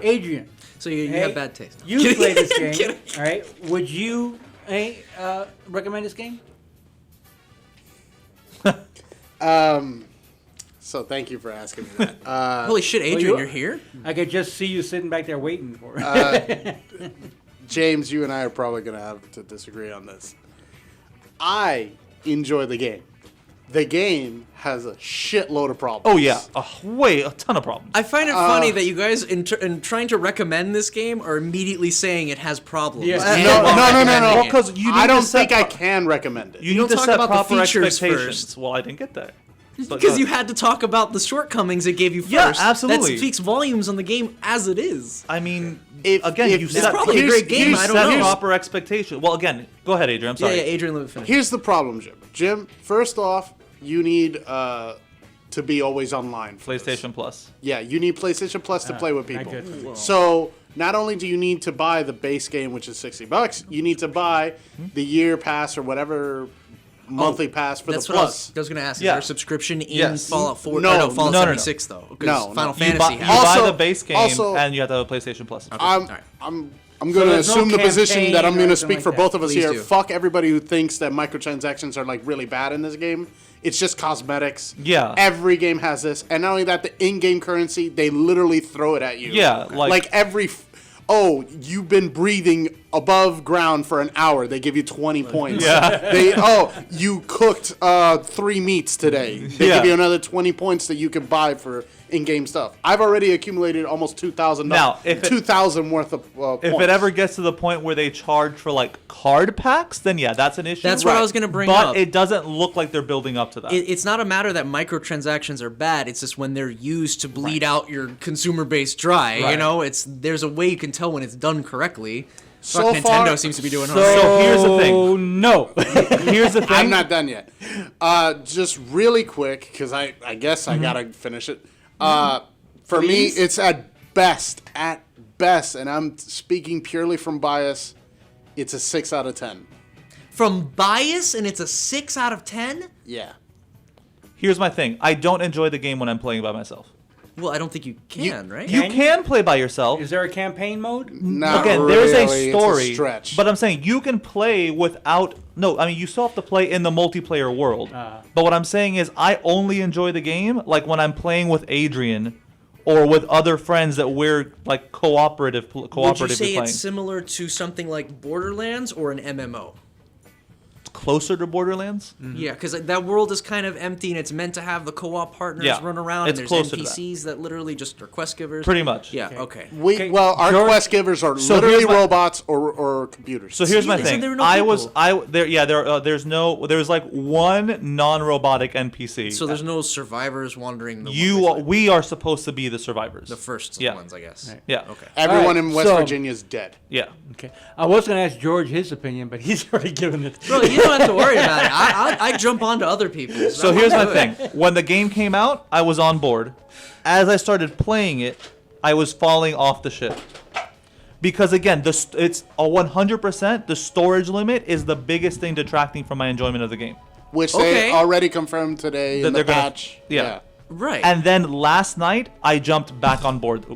Adrian, So you Hey, have bad taste. you play this I'm game. kidding. All right. Would you recommend this game? So thank you for asking me that. Holy shit, Adrian, you- you're here? I could just see you sitting back there waiting for it. James, you and I are probably going to have to disagree on this. I enjoy the game. The game has a shitload of problems. Oh yeah, a ton of problems. I find it funny that you guys, in trying to recommend this game, are immediately saying it has problems. Yeah. And No, while no, no, no, recommending no. it. Because you need I don't to set think I pro- can recommend it. You don't need to talk set about the proper features expectations. first. Well, I didn't get that. Because you had to talk about the shortcomings it gave you first. Yeah, absolutely. That speaks volumes on the game as it is. I mean, If- again, if- you It's set probably a here's- great game, here's- I don't set know. proper expectation. Well, again, go ahead, Adrian. I'm Yeah, sorry. yeah, Adrian, let me finish. Here's the problem, Jim. Jim, first off, you need to be always online. For this. PlayStation Plus. Yeah, you need PlayStation Plus to play with not people. good. So not only do you need to buy the base game, which is $60, you need to buy the year pass or whatever monthly pass for That's the what Plus. I was going to ask. Is Yeah. there a subscription in Yes. Fallout 4? No, no, Fallout no, no, 76, though. Because No, no. Final You You Fantasy buy, has Also- the base game, also- and you have to have a PlayStation Plus. I'm Alright. I'm going to there's no assume the position campaign that I'm or going to anything speak like for that. both of us Please here. do. Fuck everybody who thinks that microtransactions are like really bad in this game. It's just cosmetics. Yeah. Every game has this, and not only that, the in-game currency they literally throw it at you. Yeah, like- every. Oh, you've been breathing above ground for an hour. They give you 20 points. Yeah. You cooked 3 meats today. They Yeah. give you another 20 points that you can buy for in-game stuff. I've already accumulated almost 2,000. Now, if it- 2,000 worth of If points. it ever gets to the point where they charge for like card packs, then yeah, that's an issue. That's what I was gonna bring but up. it doesn't look like they're building up to that. It's not a matter that microtransactions are bad. It's just when they're used to bleed out your consumer base dry. You Right. know, there's a way you can tell when it's done correctly. So Fuck, far- Nintendo seems to be doing So here's the thing. No. Here's the thing. I'm not done yet. Just really quick, because I guess I gotta finish it. For Please? me, it's at best, and I'm speaking purely from bias, it's a 6 out of 10. From bias, and it's a 6 out of 10? Yeah. Here's my thing. I don't enjoy the game when I'm playing by myself. Well, I don't think you can, right? You Can you? can play by yourself. Is there a campaign mode? Not Again, really, there's a it's story, stretch. but I'm saying you can play without. No, I mean you still have to play in the multiplayer world. But what I'm saying is, I only enjoy the game like when I'm playing with Adrian, or with other friends that we're like cooperatively Would you say playing. it's similar to something like Borderlands or an MMO? Closer to Borderlands. Yeah, because that world is kind of empty, and it's meant to have the co-op partners Yeah, run around, it's and there's closer to that. NPCs that literally just are quest givers. Pretty much. Yeah. Okay. Okay, Well, our George- quest givers are So literally here's my- robots or computers. So here's my Isn't thing. there no people? There's like one non-robotic NPC. So there's no survivors wandering the we are supposed to be the survivors. the first Yeah. ones, I guess. Yeah. Okay. Everyone Alright, in West so- Virginia is dead. Yeah. Okay. I was going to ask George his opinion, but he's already given it. Bro, you don't have to worry about it. I jump onto other people's. So here's my thing. When the game came out, I was on board. As I started playing it, I was falling off the ship. Because again, it's a 100%. The storage limit is the biggest thing detracting from my enjoyment of the game. Which Okay. they already confirmed today That in the they're gonna- patch. yeah. Right. And then last night, I jumped back on board.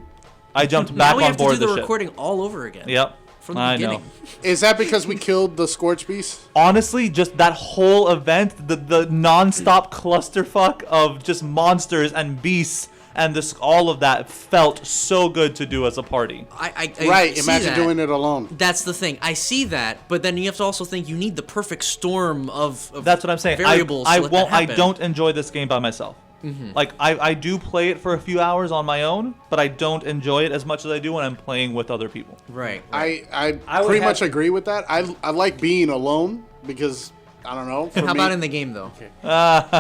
I jumped now back we on have to board do the the ship. recording all over again. Yep. From the I beginning. know. Is that because we killed the Scorch Beast? Honestly, just that whole event, the non-stop clusterfuck of just monsters and beasts, and this all of that felt so good to do as a party. I Right, see imagine that. doing it alone. That's the thing. I see that, but then you have to also think you need the perfect storm of That's what I'm saying. variables. I to let that won't. I happen. don't enjoy this game by myself. Like I do play it for a few hours on my own, but I don't enjoy it as much as I do when I'm playing with other people. Right. I I would pretty have- much agree with that. I like being alone because I don't know. How about in the game though?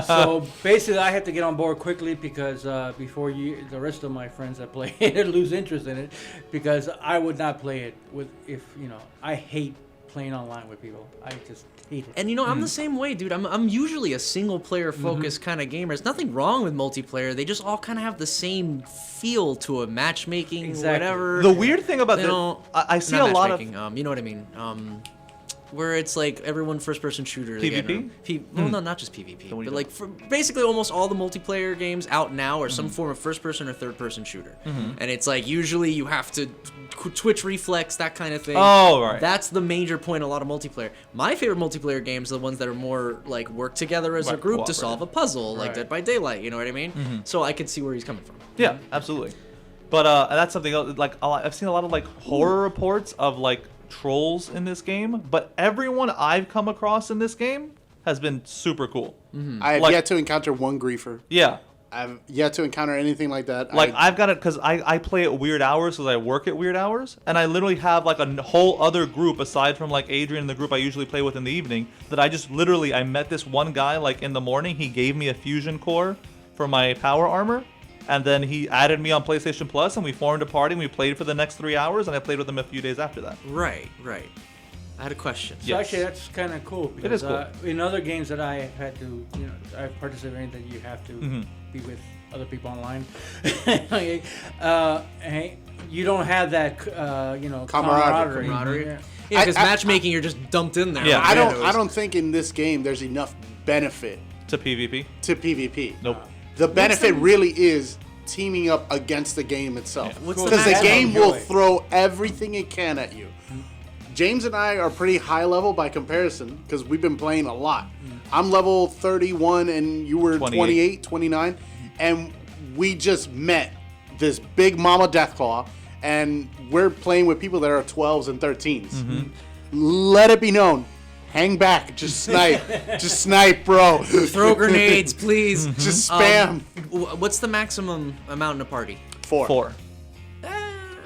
So basically, I had to get on board quickly because before the rest of my friends that play it lose interest in it, because I would not play it I hate playing online with people. I just hate it. And I'm the same way, dude. I'm usually a single player focused kind of gamer. There's nothing wrong with multiplayer. They just all kind of have the same feel to it, matchmaking, whatever. The weird thing about I see a not lot of matchmaking, you know what I mean? Where it's like everyone first-person shooter. PvP? Well, no, not just PvP, but like for basically almost all the multiplayer games out now are some form of first-person or third-person shooter. And it's like usually you have to twitch reflex, that kind of thing. Oh, right. That's the major point of a lot of multiplayer. My favorite multiplayer games are the ones that are more like work together as a group to solve a puzzle, like Dead by Daylight, you know what I mean? So I could see where he's coming from. Yeah, absolutely. But that's something else. Like I've seen a lot of like horror reports of like trolls in this game, but everyone I've come across in this game has been super cool. I have yet to encounter one griefer. Yeah. I've yet to encounter anything like that. Like I've got it because I play at weird hours because I work at weird hours, and I literally have like a whole other group aside from like Adrian and the group I usually play with in the evening that I met this one guy like in the morning. He gave me a fusion core for my power armor. And then he added me on PlayStation Plus, and we formed a party, and we played for the next 3 hours, and I played with him a few days after that. Right. I had a question. So actually, that's kind of cool. Because, it is cool. In other games that I had to, I've participated in, that you have to be with other people online. You don't have that, camaraderie. Yeah, because matchmaking, you're just dumped in there. Yeah. I don't think in this game there's enough benefit To PvP? to PvP. Nope. The benefit really is teaming up against the game itself. What's the Because the maximum game will throw everything it can at you. James and I are pretty high level by comparison because we've been playing a lot. I'm level 31 and you were 28, 29. And we just met this big mama Deathclaw, and we're playing with people that are 12s and 13s. Let it be known. Hang back. Just snipe. Just snipe, bro. Throw grenades, please. Just spam. What's the maximum amount in a party? 4.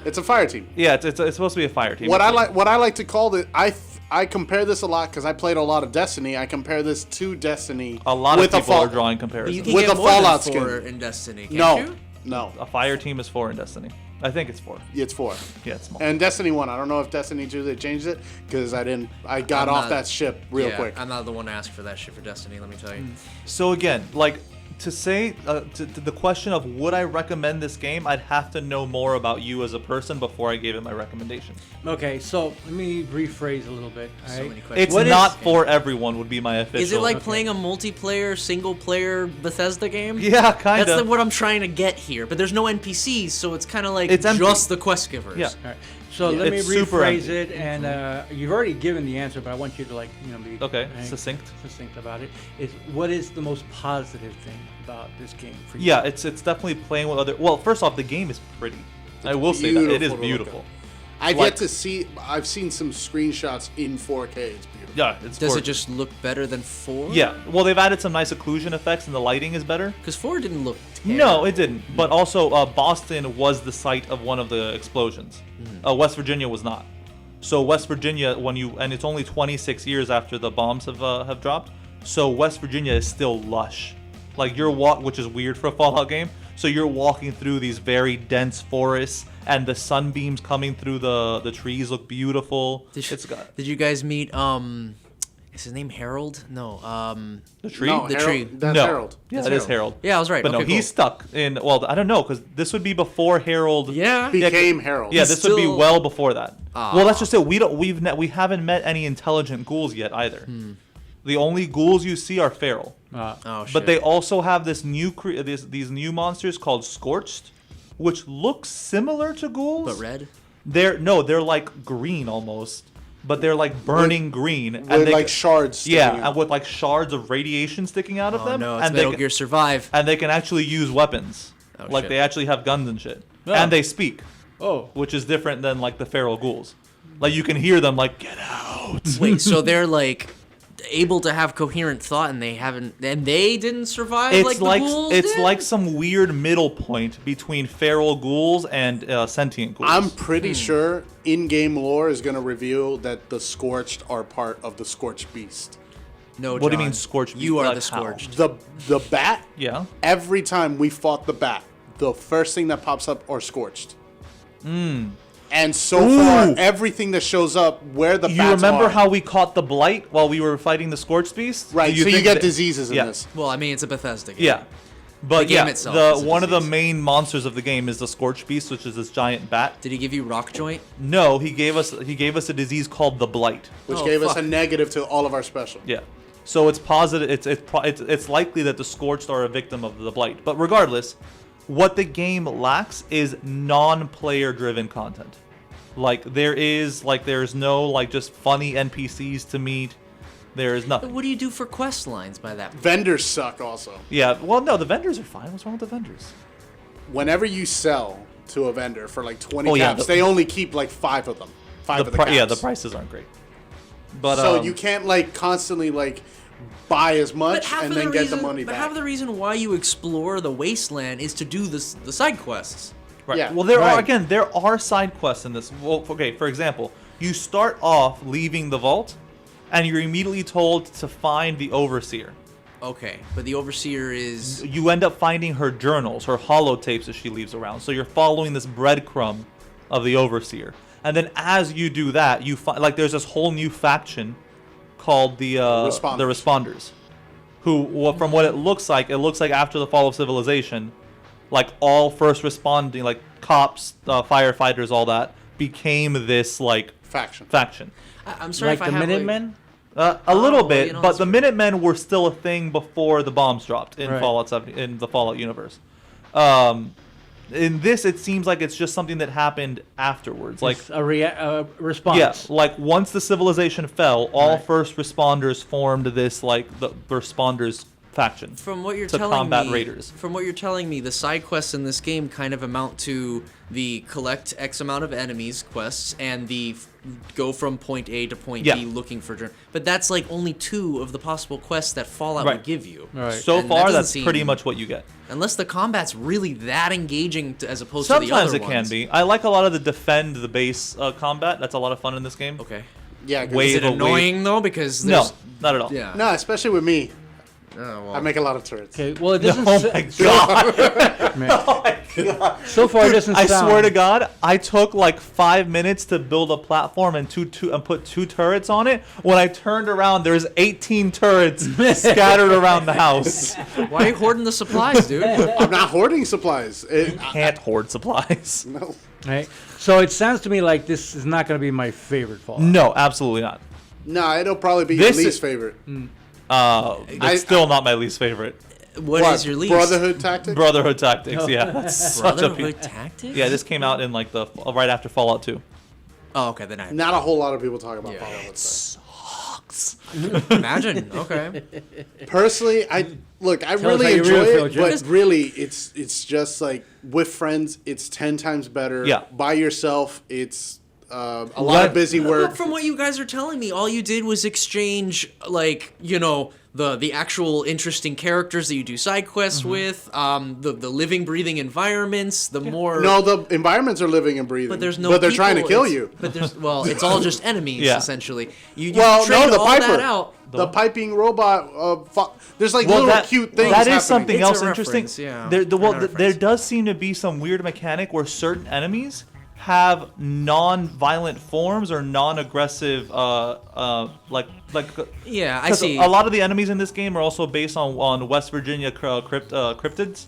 It's a fire team. Yeah, it's supposed to be a fire team. What I like to call it, I compare this a lot because I played a lot of Destiny. I compare this to Destiny. A lot of people are drawing comparisons. You can With get a more Fallout than 4 skin. in Destiny, can't you? No. A fire team is 4 in Destiny. I think it's 4. It's 4. Yeah, it's small. And Destiny 1, I don't know if Destiny 2 they changed it because I got off that ship real quick. I'm not the one to ask for that shit for Destiny, let me tell you. So again, like to say to the question of would I recommend this game, I'd have to know more about you as a person before I gave it my recommendation. Okay, so let me rephrase a little bit. So Right? many questions. It's not for everyone would be my official. Is it like playing a multiplayer, single-player Bethesda game? Yeah, kind That's of. what I'm trying to get here. But there's no NPCs, so it's kind of like It's empty. just the quest givers. Yeah. All right. So let me It's super rephrase empty. it, and you've already given the answer, but I want you to be Okay, succinct. about it. What is the most positive thing about this game for you? Yeah, it's definitely playing with other. Well, first off, the game is pretty. I will say that it is Beautiful to look beautiful. I've Like- yet to see. I've seen some screenshots in 4K. It's beautiful. Yeah, it's. Does it gorgeous. just look better than 4? Yeah. Well, they've added some nice occlusion effects, and the lighting is better. Because 4 didn't look terrible. No, it didn't. But also, Boston was the site of one of the explosions. West Virginia was not. So West Virginia, and it's only 26 years after the bombs have dropped. So West Virginia is still lush. Like which is weird for a Fallout game. So you're walking through these very dense forests, and the sunbeams coming through the trees look beautiful. Did you guys meet is his name Harold? No. The tree. No, The Harold, tree. That's No. Harold. Yeah, That's that is Harold. Yeah, I was right. But Okay, no, he's stuck in. Well, I don't know because this would be before Harold. Yeah. Became Harold. Yeah, He's this would be still- well before that. Well, that's just it. We haven't met any intelligent ghouls yet either. The only ghouls you see are feral. Oh shit. But they also have this new these new monsters called Scorched, which look similar to ghouls. But red? They're like green almost, but they're like burning green With like shards. sticking Yeah, out. and with like shards of radiation sticking out of Oh them. no, it's and Metal they Gear Survive. and they can actually use weapons. Oh, Like shit. they actually have guns and shit. Oh. And they speak, Oh, which is different than like the feral ghouls. Like you can hear them like get out. Wait, so they're like able to have coherent thought and they didn't survive like the ghouls it's did? like some weird middle point between feral ghouls and sentient ghouls. I'm pretty sure in-game lore is going to reveal that the Scorched are part of the Scorched Beast. No, What do you John. mean scorched? You are Like the how? scorched. The bat. Yeah. Every time we fought the bat, the first thing that pops up are scorched. And so far, everything that shows up where the bats You remember are, how we caught the blight while we were fighting the scorched beast? right? Do So you think get that- diseases in Yeah. this. Well, I mean, it's a Bethesda game. Yeah. But The game yeah, itself is a one of the disease. main monsters of the game is the scorched beast, which is this giant bat. Did he give you rock joint? No, he gave us a disease called the blight. Which Oh, gave us fuck. a negative to all of our special. Yeah. So it's positive. It's likely that the scorched are a victim of the blight. But regardless, what the game lacks is non-player driven content. There's no like just funny NPCs to meet. There is nothing. What do you do for quest lines by that point? Vendors suck also. Yeah. Well, no, the vendors are fine. What's wrong with the vendors? Whenever you sell to a vendor for like 20 Oh, yeah, caps, the- they only keep like 5 of them. Five of the caps. Yeah, the prices aren't great. But So you can't like constantly like buy as But much half and of then the get reason, the money but back. half of the reason why you explore the wasteland is to do the side quests. Right. Yeah. Well, there Right. there are side quests in this. Well, okay, for example, you start off leaving the vault, and you're immediately told to find the overseer. Okay, but the overseer is You end up finding her journals, her holotapes that she leaves around. So you're following this breadcrumb of the overseer, and then as you do that, you find like there's this whole new faction called the responders, who, from what it looks like after the fall of civilization, like all first responding, like cops, firefighters, all that became this like faction. I'm sorry Like if the I have Minutemen? a little well, bit, you know, but that's the true. Minutemen were still a thing before the bombs dropped in Right. Fallout 70, in the Fallout universe. In this, it seems like it's just something that happened afterwards. Like, It's a response. yeah, like once the civilization fell, all Right. first responders formed this like the responders faction. From what you're to telling combat me, raiders. From what you're telling me, the side quests in this game kind of amount to the collect X amount of enemies quests and the go from point A to point Yeah. B looking for journey. But that's like only 2 of the possible quests that Fallout Right. would give you. Right. So And that far, doesn't that's seem- pretty much what you get. Unless the combat's really that engaging as opposed to the Sometimes other it can ones. be. I like a lot of the defend the base combat. That's a lot of fun in this game. Okay. Yeah, 'cause Wait. Is it Wave. annoying though? Because No, there's, not at all. Yeah. no, especially with me. Oh, well. I make a lot of turrets. Okay. Well, it doesn't. Oh my god! Man. So far, it doesn't I sound. swear to God, I took like 5 minutes to build a platform and and put 2 turrets on it. When I turned around, there's 18 turrets scattered around the house. Why are you hoarding the supplies, dude? I'm not hoarding supplies. Can't hoard supplies. No. Right. So it sounds to me like this is not going to be my favorite Fallout. No, absolutely not. No, it'll probably be This your least is- favorite. It's still not my least favorite. What is your least? Brotherhood Tactics? Brotherhood Tactics. Yeah, that's such a Brotherhood Tactics? yeah. This came out in like the right after Fallout 2. Oh, okay. Then I Not a whole lot of people talk about Yeah. Fallout. let's say. imagine. Okay. Personally, I us really how you enjoy really feel, it, Jim. but really, it's just like with friends, it's 10 times better. Yeah. By yourself, it's a lot of busy work. From what you guys are telling me, all you did was exchange, like, you know, the actual interesting characters that you do side quests with, the living, breathing environments, the more... No, the environments are living and breathing. But there's no But they're trying to people, kill it's- you. But there's... Well, it's all just enemies, Yeah. essentially. You Well, trade no, the all Piper. that out. The piping robot. There's like little cute things. That is happening. something It's else a interesting. reference, yeah. There, Kind of there reference. does seem to be some weird mechanic where certain enemies have non-violent forms or non-aggressive, Yeah, I 'cause see. a lot of the enemies in this game are also based on West Virginia cryptids,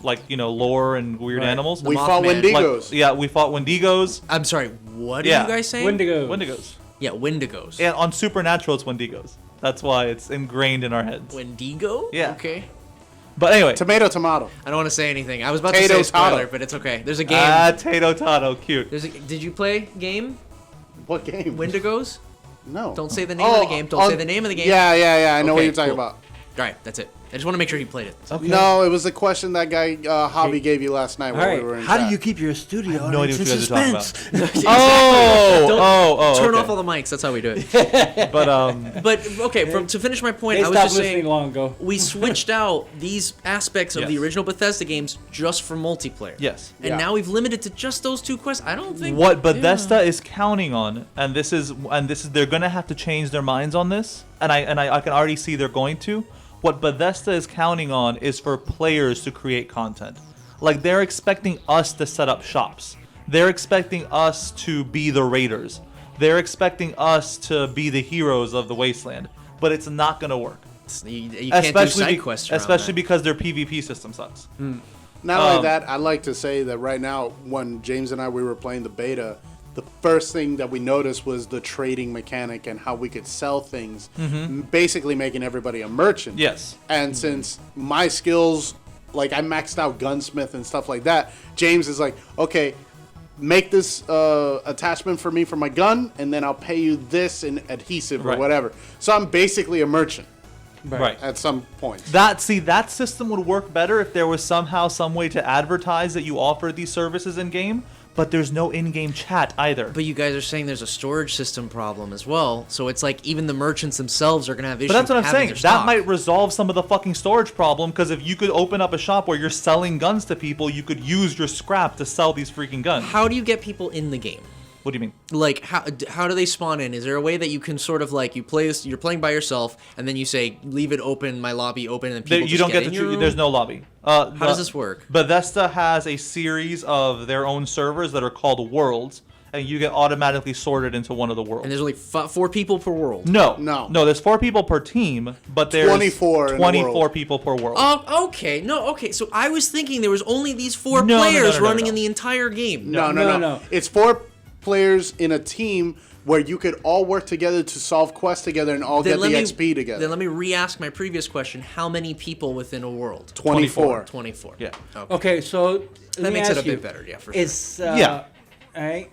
like lore and weird Right. animals. We Mothman. fought Like, Wendigos. yeah, we fought Wendigos. I'm sorry, what Yeah. are you guys saying? Wendigo. Wendigos. Yeah, Wendigos. And on Supernatural, it's Wendigos. That's why it's ingrained in our heads. Wendigo? Yeah. Okay. But anyway, Tomato. I don't want to say anything. I was about Tato to say spoiler, Tato. but it's okay. There's a game. Tato Tato, cute. Did you play game What game? Wendigos? No. Don't say the name of the game. Don't say the name of the game. Yeah. I know what Okay, you're talking cool. about. All right, that's it. I just want to make sure he played it. Okay. No, it was the question that guy Hobby gave you last night All while right. we were in How chat. do you keep your studio No idea in what you guys are talking suspense? about. Turn okay. off all the mics. That's how we do it. But okay, to finish my point, They I was stopped just listening saying long ago. we switched out these aspects of the Yes. original Bethesda games just for multiplayer. Yes. And Yeah. now we've limited to just those two quests. I don't think What Bethesda is counting on, and this is they're gonna have to change their minds on this, and I can already see they're going to. What Bethesda is counting on is for players to create content. Like, they're expecting us to set up shops. They're expecting us to be the raiders. They're expecting us to be the heroes of the wasteland. But it's not gonna work. you can't do side quests around especially that. because their PvP system sucks. Not only that, I'd like to say that right now, when James and we were playing the beta, the first thing that we noticed was the trading mechanic and how we could sell things, basically making everybody a merchant. Yes. And since my skills, like I maxed out gunsmith and stuff like that, James is like, okay, make this attachment for me for my gun, and then I'll pay you this in adhesive or Right. whatever. So I'm basically a merchant Right. at some point. That system would work better if there was somehow some way to advertise that you offer these services in game, but there's no in-game chat either. But you guys are saying there's a storage system problem as well. So it's like even the merchants themselves are going to have issues. But that's what I'm having saying. their That stock. might resolve some of the fucking storage problem, because if you could open up a shop where you're selling guns to people, you could use your scrap to sell these freaking guns. How do you get people in the game? What do you mean? Like how do they spawn in? Is there a way that you can sort of like you're playing by yourself and then you say leave it open, my lobby open, and people You just don't get in to your choose. room? There's no lobby. How does this work? Bethesda has a series of their own servers that are called worlds, and you get automatically sorted into one of the worlds. And there's only 4 people per world. No. There's 4 people per team, but there's 24 in the 24 world. people per world. Oh, okay. No, okay. So I was thinking there was only these 4 No, no, players no, no, running no. in the entire game. No. It's 4 players in a team where you could all work together to solve quests together and all get the XP together. Then let me re-ask my previous question. How many people within a world? 24. 24. Yeah. Okay, so That makes it a bit better, yeah, for sure. Is Yeah. all right.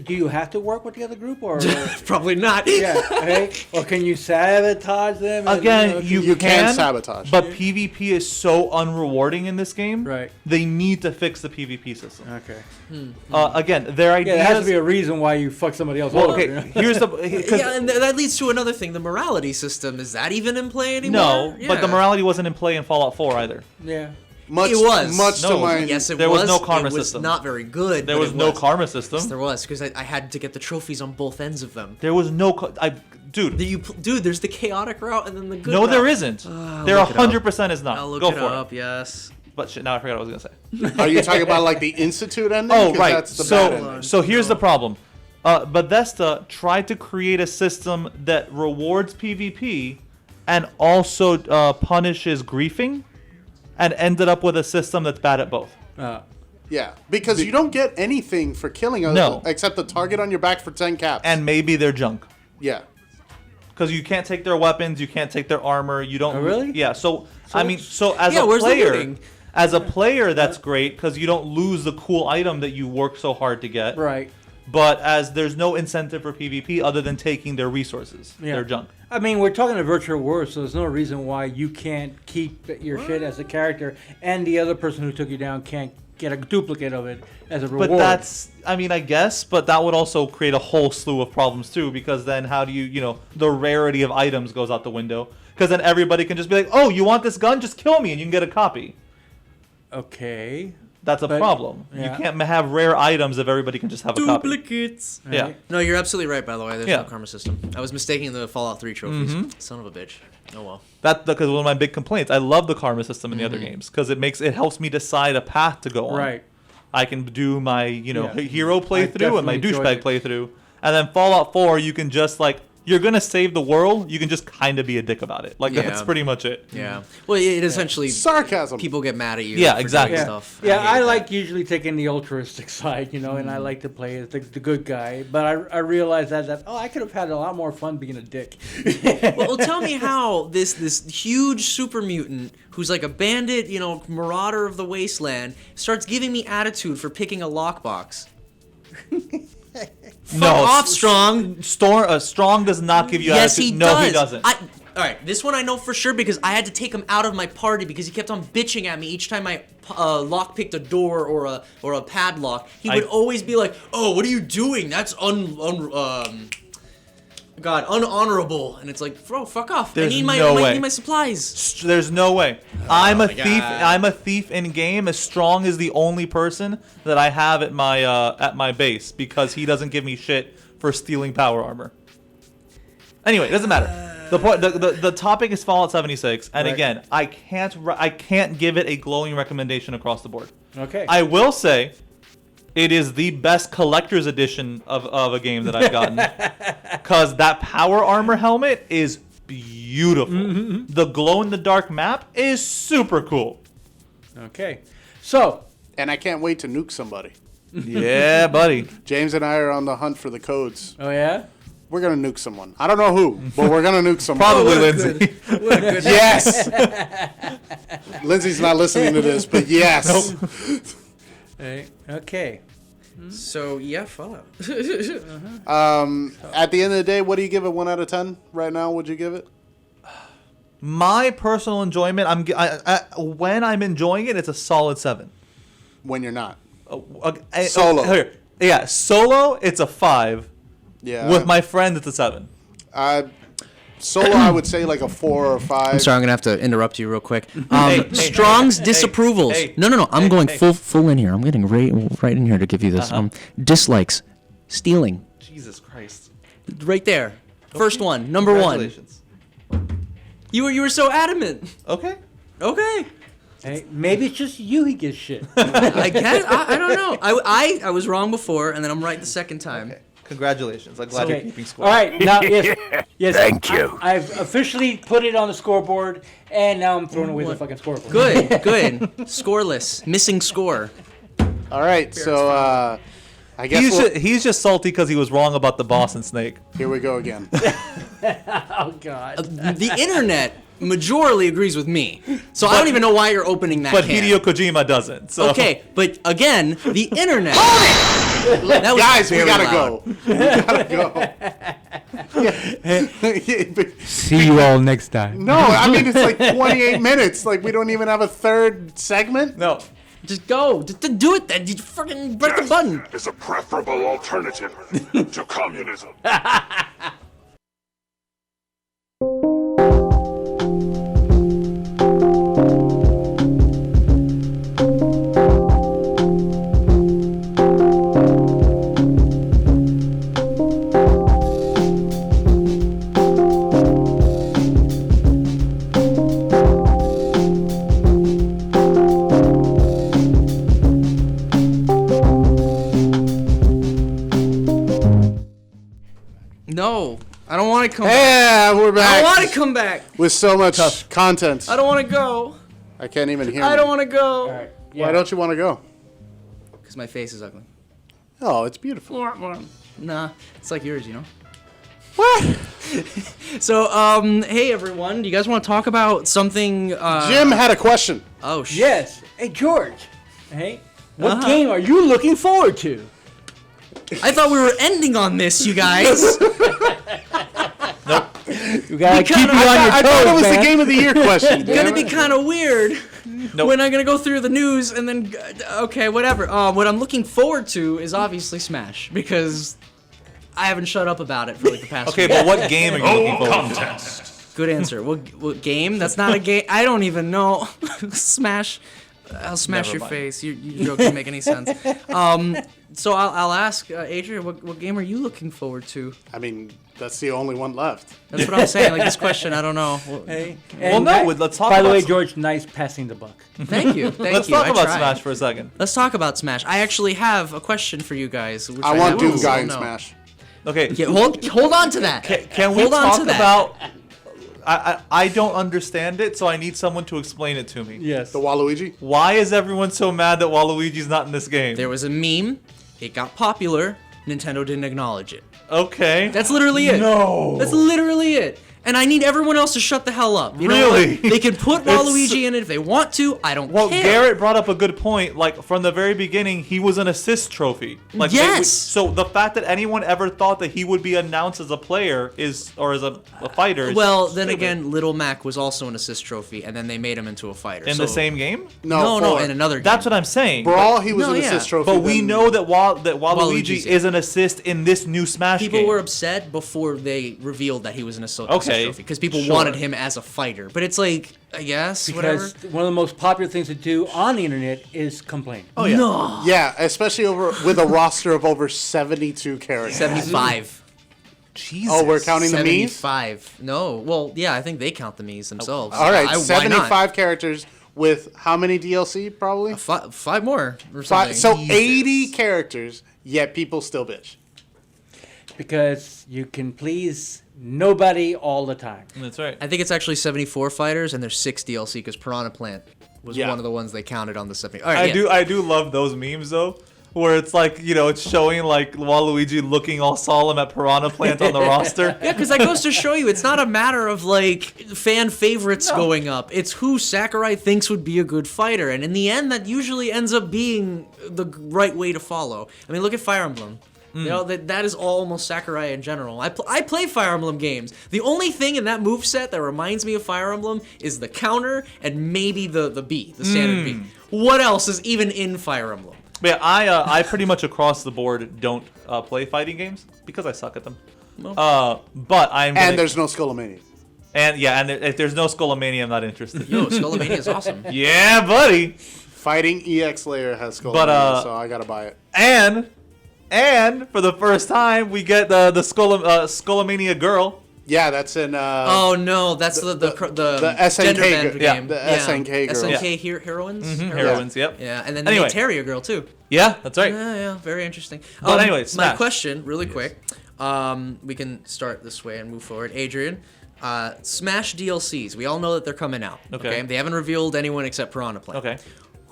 Do you have to work with the other group, or Probably not. yeah, right? Or can you sabotage them? and, Again, you can sabotage. but PvP is so unrewarding in this game. Right. They need to fix the PvP system. Okay. Again, their Yeah, ideas. there has to be a reason why you fuck somebody else well, over. okay. you know? Here's the. 'Cause Yeah, and that leads to another thing. The morality system, is that even in play anymore? no, but the Yeah. morality wasn't in play in Fallout 4 either. Yeah. Much, It was. much No, to my Yes, it There was no karma It was system. not very good. There but was it no karma system. Yes, there was, because I had to get the trophies on both ends of them. There was no. Dude. Dude, there's the chaotic route and then the good No, route. there isn't. There look it up. 100% is not. I'll look Go it for up, it. yes. But shit, now I forgot what I was gonna say. Are you talking about like the Institute ending? Oh, 'Cause right. That's the bad So, ending. so here's the problem. Bethesda tried to create a system that rewards PvP and also punishes griefing, and ended up with a system that's bad at both. Yeah, because you don't get anything for killing others No. except the target on your back for 10 caps. And maybe they're junk. yeah. Because you can't take their weapons, you can't take their armor, you don't. Oh, really? Yeah. So I mean, so as Yeah, a where's the player, looting? as a player, that's great because you don't lose the cool item that you work so hard to get. Right. But as there's no incentive for PvP other than taking their resources, Yeah. their junk. I mean, we're talking a virtual world, so there's no reason why you can't keep your shit as a character, and the other person who took you down can't get a duplicate of it as a reward. But that's, I mean, I guess, but that would also create a whole slew of problems too, because then how do you know, the rarity of items goes out the window. Because then everybody can just be like, oh, you want this gun? Just kill me and you can get a copy. Okay. That's a But- problem. yeah. You can't have rare items if everybody can just have a copy. Duplicates. Yeah. Right. No, you're absolutely right, by the way. There's Yeah. no karma system. I was mistaking the Fallout 3 trophies. Son of a bitch. Oh, well. That's because one of my big complaints. I love the karma system in the Mm-hmm. other games because it helps me decide a path to go on. Right. I can do my hero I playthrough and my definitely enjoyed douchebag it. playthrough, and then Fallout 4 you can just like, you're gonna save the world, you can just kind of be a dick about it. Like that's Yeah. pretty much it. Yeah. Well, it essentially... Sarcasm. People get mad at you. Yeah, for exactly. doing Yeah, stuff. yeah. hate I that. like usually taking the altruistic side, and I like to play as the good guy. But I realized that I could have had a lot more fun being a dick. Well, tell me how this huge super mutant who's like a bandit, marauder of the wasteland, starts giving me attitude for picking a lockbox. No, Fuck off, Strong. Strong does not give you Yes, attitude. he No, does. he doesn't. All right, this one I know for sure because I had to take him out of my party because he kept on bitching at me each time I lockpicked a door or a padlock. He would always be like, "Oh, what are you doing? That's unhonorable." And it's like, bro, fuck off. I need my supplies. There's no way. I'm a thief. I'm a thief in game. As Strong is the only person that I have at my base because he doesn't give me shit for stealing power armor. Anyway, it doesn't matter. The point, the topic is Fallout 76, and again, I can't give it a glowing recommendation across the board. Okay. I will say, it is the best collector's edition of a game that I've gotten, because that power armor helmet is beautiful. Mm-hmm. The glow in the dark map is super cool. Okay, so and I can't wait to nuke somebody. Yeah, buddy. James and I are on the hunt for the codes. Oh yeah. We're going to nuke someone. I don't know who, but we're going to nuke someone. Probably Lindsay. Yes. Lindsay's not listening to this, but yes. Nope. Hey, okay. So, yeah, Fallout. At the end of the day, what do you give it, 1 out of 10 right now? Would you give it? My personal enjoyment, when I'm enjoying it, it's a solid 7. When you're not. Solo. Yeah, solo, it's a 5. Yeah. With my friend, it's a 7. Solo, I would say like a 4 or 5. I'm sorry, I'm gonna have to interrupt you real quick. Strong's disapprovals. No. I'm going full in here. I'm getting right in here to give you this. Dislikes, stealing. Jesus Christ. Right there. First one, number 1. Congratulations. You were so adamant. Okay. Hey, maybe it's just you he gives shit. I guess I don't know. I was wrong before, and then I'm right the second time. Okay. Congratulations. I'm glad you're keeping score. All right, now, yes. Thank you. I've officially put it on the scoreboard, and now I'm throwing away the fucking scoreboard. Good. Scoreless. Missing score. All right, so I guess he's just salty because he was wrong about the boss and Snake. Here we go again. Oh, God. The internet majorly agrees with me. So I don't even know why you're opening that But can. Hideo Kojima doesn't. So. Okay, but again, the internet. Guys, we gotta loud. go. See you all next time. No, I mean, it's like 28 minutes. Like, we don't even have a third segment. No. Just go. Just do it then. You fucking press the button. Is a preferable alternative to communism. No, I don't want to come back. Yeah, we're back. I don't want to come back. With so much content. I don't want to go. I can't even hear I me. don't want to go. All right. Why don't you want to go? Because my face is ugly. Oh, it's beautiful. Nah, it's like yours, you know? What? So, hey everyone, do you guys want to talk about something, Jim had a question. Oh, shit. Yes. Hey, George. Hey, what game are you looking forward to? I thought we were ending on this, you guys. You gotta keep you on your I toes, thought it was man. the game of the year question. It's gonna be kind of weird. Nope. We're not gonna go through the news and then, okay, whatever. What I'm looking forward to is obviously Smash, because I haven't shut up about it for like the past Okay, week. but what game are you looking forward to? Contest. Good answer. What game? That's not a game. I don't even know. Smash. I'll smash Never your mind. face. Your joke doesn't make any sense. So I'll ask Adrian, what game are you looking forward to? I mean, that's the only one left. That's what I'm saying. Like this question, I don't know. Hey, Well, and no, let's talk By the about way, some- George, nice passing the buck. Thank you. Let's you. talk I about tried. Smash for a second. Let's talk about Smash. I actually have a question for you guys. Which I want have Doom also Guy in know. Smash. Okay, Yeah, hold on to that. can we hold on talk to that. about... I don't understand it, so I need someone to explain it to me. Yes. The Waluigi? Why is everyone so mad that Waluigi's not in this game? There was a meme. It got popular. Nintendo didn't acknowledge it. Okay. That's literally it. No. That's literally it. And I need everyone else to shut the hell up. You Really? know, they can put Waluigi in it if they want to. I don't Well, care. Garrett brought up a good point. Like, from the very beginning, he was an assist trophy. Like, Yes! So the fact that anyone ever thought that he would be announced as a player or as a fighter is Well, then stupid. again, Little Mac was also an assist trophy, and then they made him into a fighter. In so- the same game? No, four. in another game. That's what I'm saying. Brawl, he was No, an yeah. assist trophy. But we then- know that Waluigi Waluigi's is an assist in this new Smash People game. were upset before they revealed that he was an assist Okay, trophy because people sure. wanted him as a fighter. But it's like, I guess, Because whatever. one of the most popular things to do on the internet is complain. Oh, yeah. No. Yeah, especially with a roster of over 72 characters. 75. Jesus. Oh, we're counting the Mii's? 75. No. Well, yeah, I think they count the Mii's themselves. All right, why not? 75 characters with how many DLC probably? Five more or something. So 80 characters, yet people still bitch. Because you can please nobody all the time. That's right. I think it's actually 74 fighters, and there's 6 DLC because Piranha Plant was Yeah. one of the ones they counted on the 70. All right, I do love those memes though, where it's like, you know, it's showing like Waluigi looking all solemn at Piranha Plant on the roster. Yeah, because that goes to show you it's not a matter of like fan favorites going up. It's who Sakurai thinks would be a good fighter, and in the end, that usually ends up being the right way to follow. I mean, look at Fire Emblem. You know, that is almost Sakurai in general. I play Fire Emblem games. The only thing in that moveset that reminds me of Fire Emblem is the counter and maybe the B, the standard B. What else is even in Fire Emblem? But yeah, I pretty much across the board don't play fighting games because I suck at them. But I'm gonna, And there's no Skullomania. and if there's no Skullomania, I'm not interested. Yo, Skullomania is awesome. Yeah, buddy. Fighting EX Layer has Skullomania, so I gotta buy it. And for the first time, we get the Skullomania girl. Yeah, that's in. Oh no, that's the SNK gender band girl. game. The SNK girl. SNK heroines. Heroines, yep. Yeah, and then the Anyway. Terrio girl too. Yeah, that's right. Yeah, very interesting. But anyway, my Smash. question, really quick. We can start this way and move forward. Adrian, Smash DLCs. We all know that they're coming out. Okay. They haven't revealed anyone except Piranha Plant. Okay.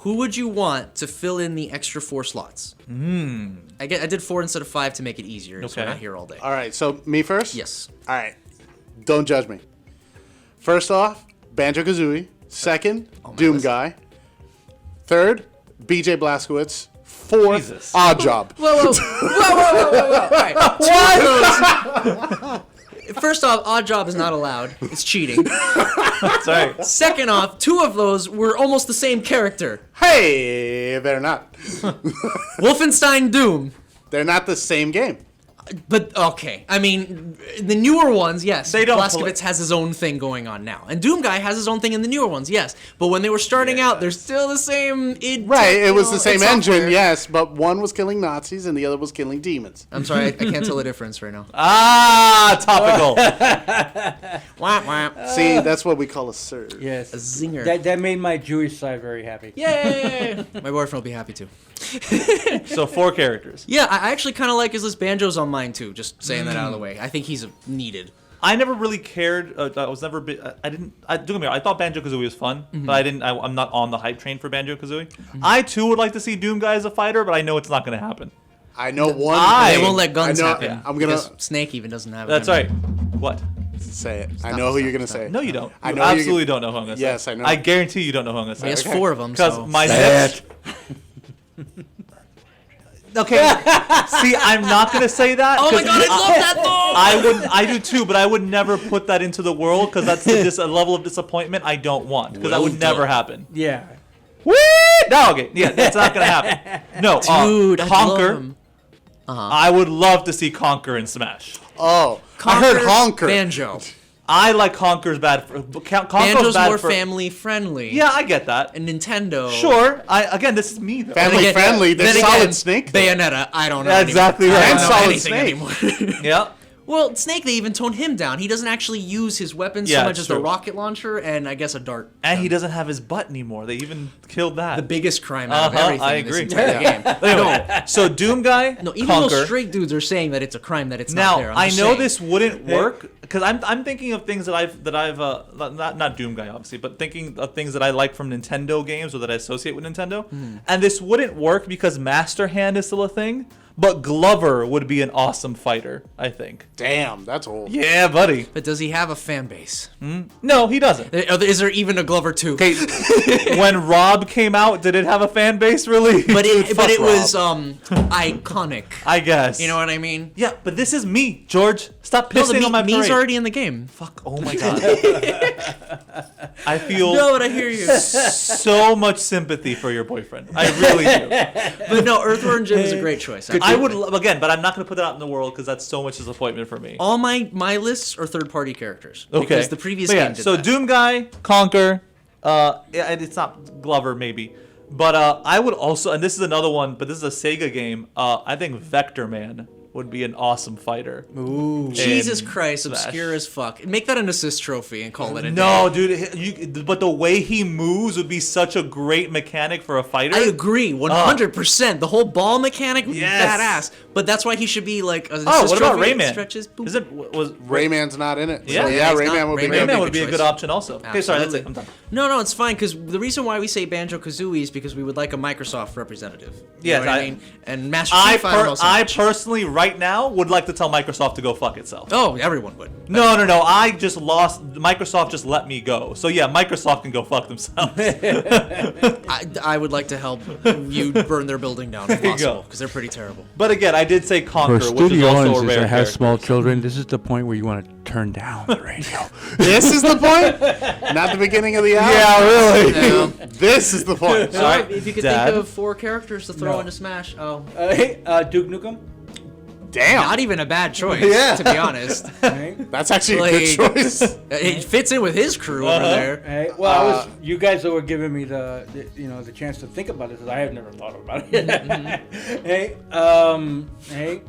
Who would you want to fill in the extra 4 slots? I did 4 instead of 5 to make it easier, so we're Okay. not here all day. All right, so me first? Yes. All right. Don't judge me. First off, Banjo-Kazooie. Second, Doom list. Guy. Third, BJ Blazkowicz. Fourth, Jesus. Odd Job. Whoa. All right. 2 of those. First off, Odd Job is not allowed. It's cheating. That's right. Second off, 2 of those were almost the same character. Hey, they're not. Wolfenstein Doom. They're not the same game. But, okay. I mean, the newer ones, yes. They don't Blazkowicz has his own thing going on now. And Doom Guy has his own thing in the newer ones, yes. But when they were starting out, they're still the same. Right, it was the same engine, software. yes, but one was killing Nazis and the other was killing demons. I'm sorry, I can't tell the difference right now. Topical. Wah, wah. See, that's what we call a surge. Yes. A zinger. That made my Jewish side very happy. Yay! My boyfriend will be happy too. So 4 characters. Yeah, I actually kind of like his list. Banjo's on mine too. Just saying that out of the way. I think he's needed. I never really cared. I was never. Don't get me wrong. I thought Banjo-Kazooie was fun, but I didn't. I'm not on the hype train for Banjo-Kazooie. I too would like to see Doom Guy as a fighter, but I know it's not going to happen. I know one. They won't let guns I know- happen. I'm gonna because Snake even doesn't have it. That's right. What? say it. I know who you're gonna say. No, you don't. I You know who you're absolutely gonna- don't know who I'm going to Yes, say. I know. I guarantee you don't know who I'm going to say. He has Okay. 4 of them. Because So. my next... Okay. See, I'm not gonna say that. Oh my 'cause god, I love that though! I would. I do too, but I would never put that into the world because that's just a level of disappointment I don't want because that would never happen. Yeah. Whee! No, okay, yeah, that's not gonna happen. No, Dude, I love Conquer. him. I would love to see Conquer in Smash. Oh, I heard honker. Banjo. I like Conquer's bad for. Conquer's Banjo's bad more for, family friendly. Yeah, I get that. And Nintendo. Sure. Again, this is me though. Family Then again- friendly. There's then Solid again, Snake. Bayonetta, I don't know. Yeah, exactly anymore. right. I And don't know Solid anything Snake. anymore. Yeah. Well, Snake, they even toned him down. He doesn't actually use his weapons Yeah, so much it's as the true. rocket launcher and I guess a dart. And he doesn't have his butt anymore. They even killed that. The biggest crime out of Uh-huh, everything I in this agree. entire game. Anyway, so Doom Guy, No, even Conquer. those straight dudes are saying that it's a crime that it's Now not there. I'm I just know saying. this wouldn't work because I'm thinking of things that I've not Doom Guy obviously, but thinking of things that I like from Nintendo games or that I associate with Nintendo. And this wouldn't work because Master Hand is still a thing. But Glover would be an awesome fighter, I think. Damn, that's old. Yeah, buddy. But does he have a fan base? No, he doesn't. Is there even a Glover 2? Okay, when Rob came out, did it have a fan base, really? But it was Rob. iconic. I guess. You know what I mean? Yeah, but this is me, George. Stop No, pissing on my me's parade. already in the game. Fuck. Oh my god. I feel No, but I hear you. so much sympathy for your boyfriend. I really do. But no, Earthworm Jim is a great choice. I would again, but I'm not going to put that out in the world because that's so much disappointment for me. All my lists are third-party characters. Okay. Because the previous But game did so that. Doom Guy, Conquer, and it's not Glover maybe, but I would also, and this is another one, but this is a Sega game. I think Vector Man would be an awesome fighter. Ooh. Jesus in Christ, Smash. obscure as fuck. Make that an assist trophy and call it a No, day. dude, but the way he moves would be such a great mechanic for a fighter. I agree, 100%. The whole ball mechanic would be Yes. badass. But that's why he should be like an Oh, assist what about trophy. Rayman? Stretches, boom. Is it was Rayman's not in it. Yeah. So, Yeah, yeah, he's Rayman not. would be Rayman great. Rayman would be a choice. good option also. Okay, sorry, that's it. I'm done. No, it's fine because the reason why we say Banjo-Kazooie is because we would like a Microsoft representative. You Yes, know what I I- mean? And Master Chief, I don't know so I much. personally right now would like to tell Microsoft to go fuck itself. Oh, everyone would. No. I just lost. Microsoft just let me go. So yeah, Microsoft can go fuck themselves. I would like to help you burn their building down if you possible go. because they're pretty terrible. But again, I did say For Conquer, which is studio also a audiences rare that have character. small children, this is the point where you want to turn down the radio. This is the point? Not the beginning of the album? really. Yeah. This is the point. So if you could Dad? think of 4 characters to throw No. into Smash, Hey, Duke Nukem. Damn. not even a bad choice, Yeah. to be honest. Hey, That's actually a good choice. It fits in with his crew over there. hey. Well, you guys were giving me the chance to think about it because I have never thought about it. Hey, hey,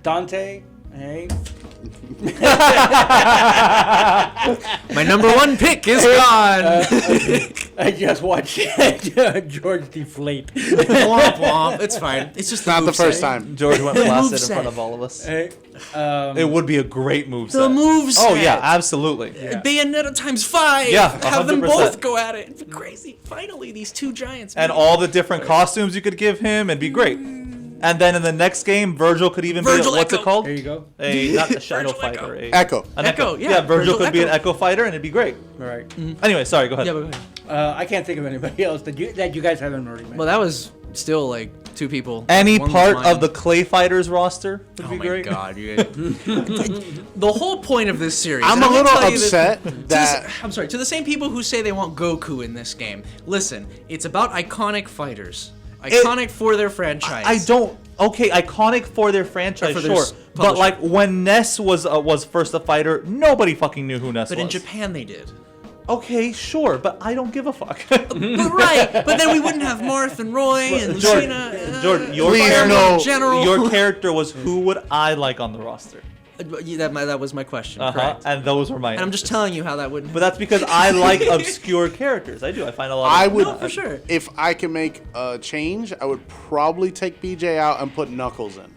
Dante. Hey, My number 1 pick is gone. I just watched George deflate. Womp womp. It's fine. It's just Not the moveset. first time. George went flaccid in moveset. front of all of us. Hey, It would be a great move. The moveset. Oh yeah, absolutely. Bayonetta times 5. Yeah, Have them 100%. both go at it. It'd be crazy. Finally, these 2 giants. And meet. all the different costumes you could give him, it'd be great. And then in the next game, Virgil could even Virgil be a, what's Echo. it called? there you go. Not a shadow Virgil fighter. Echo. An Echo, yeah, Yeah, Virgil Virgil could be an Echo. Echo fighter, and it'd be great. All right. Anyway, sorry. Go ahead. Yeah, but go ahead. I can't think of anybody else that you guys haven't already met. Well, that was still like 2 people. Any One was part mine. of the Clay Fighters roster would Oh be my great. god, you the whole point of this series. I'm and a gonna little tell you this- upset that I'm sorry, to the same people who say they want Goku in this game. Listen, it's about iconic fighters. Iconic for their franchise. I don't. Okay, iconic for their franchise, Or for their sure. But publisher. like when Ness was first a fighter, nobody fucking knew who Ness But was. in Japan they did. Okay, sure, but I don't give a fuck. But right, but then we wouldn't have Marth and Roy and Jordan, Lucina. Jordan, your Please, character, no. General. your character was who would I like on the roster? That was my question. Uh-huh. Correct. And those were my. And I'm just telling you how that wouldn't. But that's because I like obscure characters. I do. I find a lot. I of would, No, for sure. if I can make a change, I would probably take BJ out and put Knuckles in.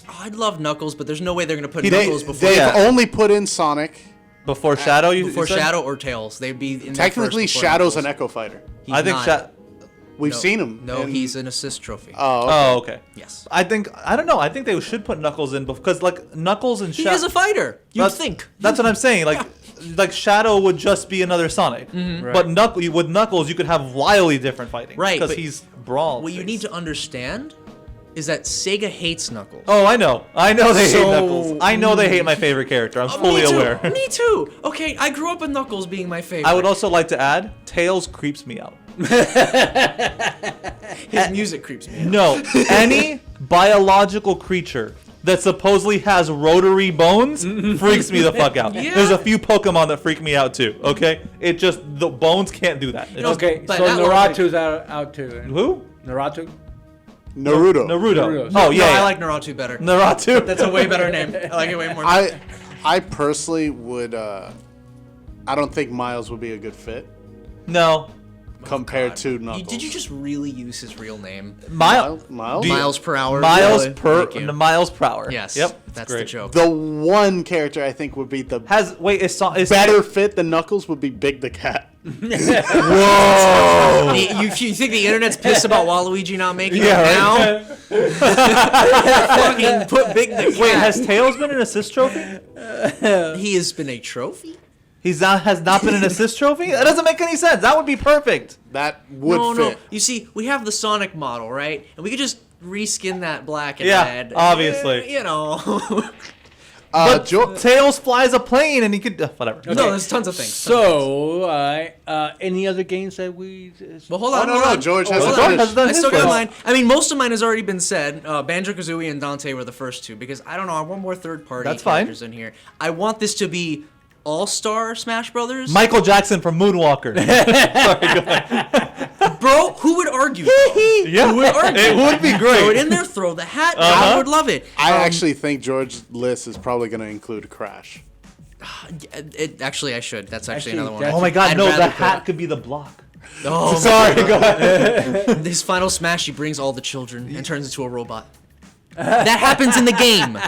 Oh, I'd love Knuckles, but there's no way they're gonna put They, Knuckles before they've Yeah. only put in Sonic. before Shadow. You before said? Shadow or Tails. They'd be in there Technically, first before Shadow's Knuckles. an Echo Fighter. He's I think not. Shadow. We've No, seen him. No, in- he's an assist trophy. Oh, okay. Oh, okay. Yes. I think I don't know. I think they should put Knuckles in because like Knuckles and He Shadow. is a fighter. You'd That's- think. That's what I'm saying. Like Shadow would just be another Sonic, but with Knuckles you could have wildly different fighting, Right, Because but he's brawl. What you need to understand is that Sega hates Knuckles. Oh, I know. I know they So- hate Knuckles. I know they hate my favorite character. I'm fully me too. aware. Me too. Okay, I grew up with Knuckles being my favorite. I would also like to add, Tails creeps me out. His music creeps me out. No, any biological creature that supposedly has rotary bones freaks me the fuck out. Yeah. There's a few Pokemon that freak me out too. Okay, it just the bones can't do that. It just- Okay, But so that Naruto's out too. who? Naruto. Naruto. Naruto. Naruto. Oh yeah, No, yeah. I like Naruto better. Naruto. That's a way better name. I like it way more. I personally would. I don't think Miles would be a good fit. No. compared to Knuckles. Did you just really use his real name? Miles? Miles per hour. Miles Really? per Thank you. miles per hour. Yes. Yep. That's the great. joke. The one character I think would be the Is better fit than Knuckles would be Big the Cat. You think the internet's pissed about Waluigi not making it right. now? Fucking put Big the Cat. Wait, has Tails been an assist trophy? He has been a trophy? Has not been an assist trophy? That doesn't make any sense. That would be perfect. That would fit. No. You see, we have the Sonic model, right? And we could just reskin that black and Yeah, red. obviously. You know. But Tails flies a plane and he could whatever. No, there's tons of things. So, any other games that we? But hold on, no, hold no, on. George Hold hasn't on. finished. done I his still got list. mine. I mean, most of mine has already been said. Banjo-Kazooie and Dante were the first two because I don't know. I want more third-party That's fine. characters in here. I want this to be all-star Smash Brothers. Michael Jackson from Moonwalker. Sorry, go ahead. Bro, who would argue? Yeah, Who would argue? it would be Throw it great. in there. Throw the hat. I would love it. I actually think George's list is probably going to include Crash. Actually, I should. That's actually Actually, another one. that's- Oh my God, I'd no! rather The put- hat could be the block. Oh, Sorry, go ahead. his final smash, he brings all the children and turns into a robot. That happens in the game.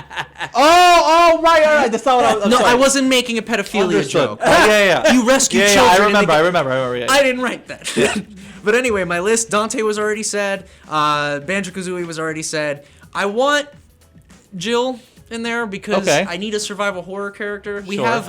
Oh, right, all right. That's not what I was. I'm No, sorry. I wasn't making a pedophilia Understood. joke. Yeah. You rescue Yeah, children. I in the remember. game. I remember. Yeah. I didn't write that. But anyway, my list, Dante was already said. Banjo-Kazooie was already said. I want Jill in there because Okay. I need a survival horror character. We Sure. have,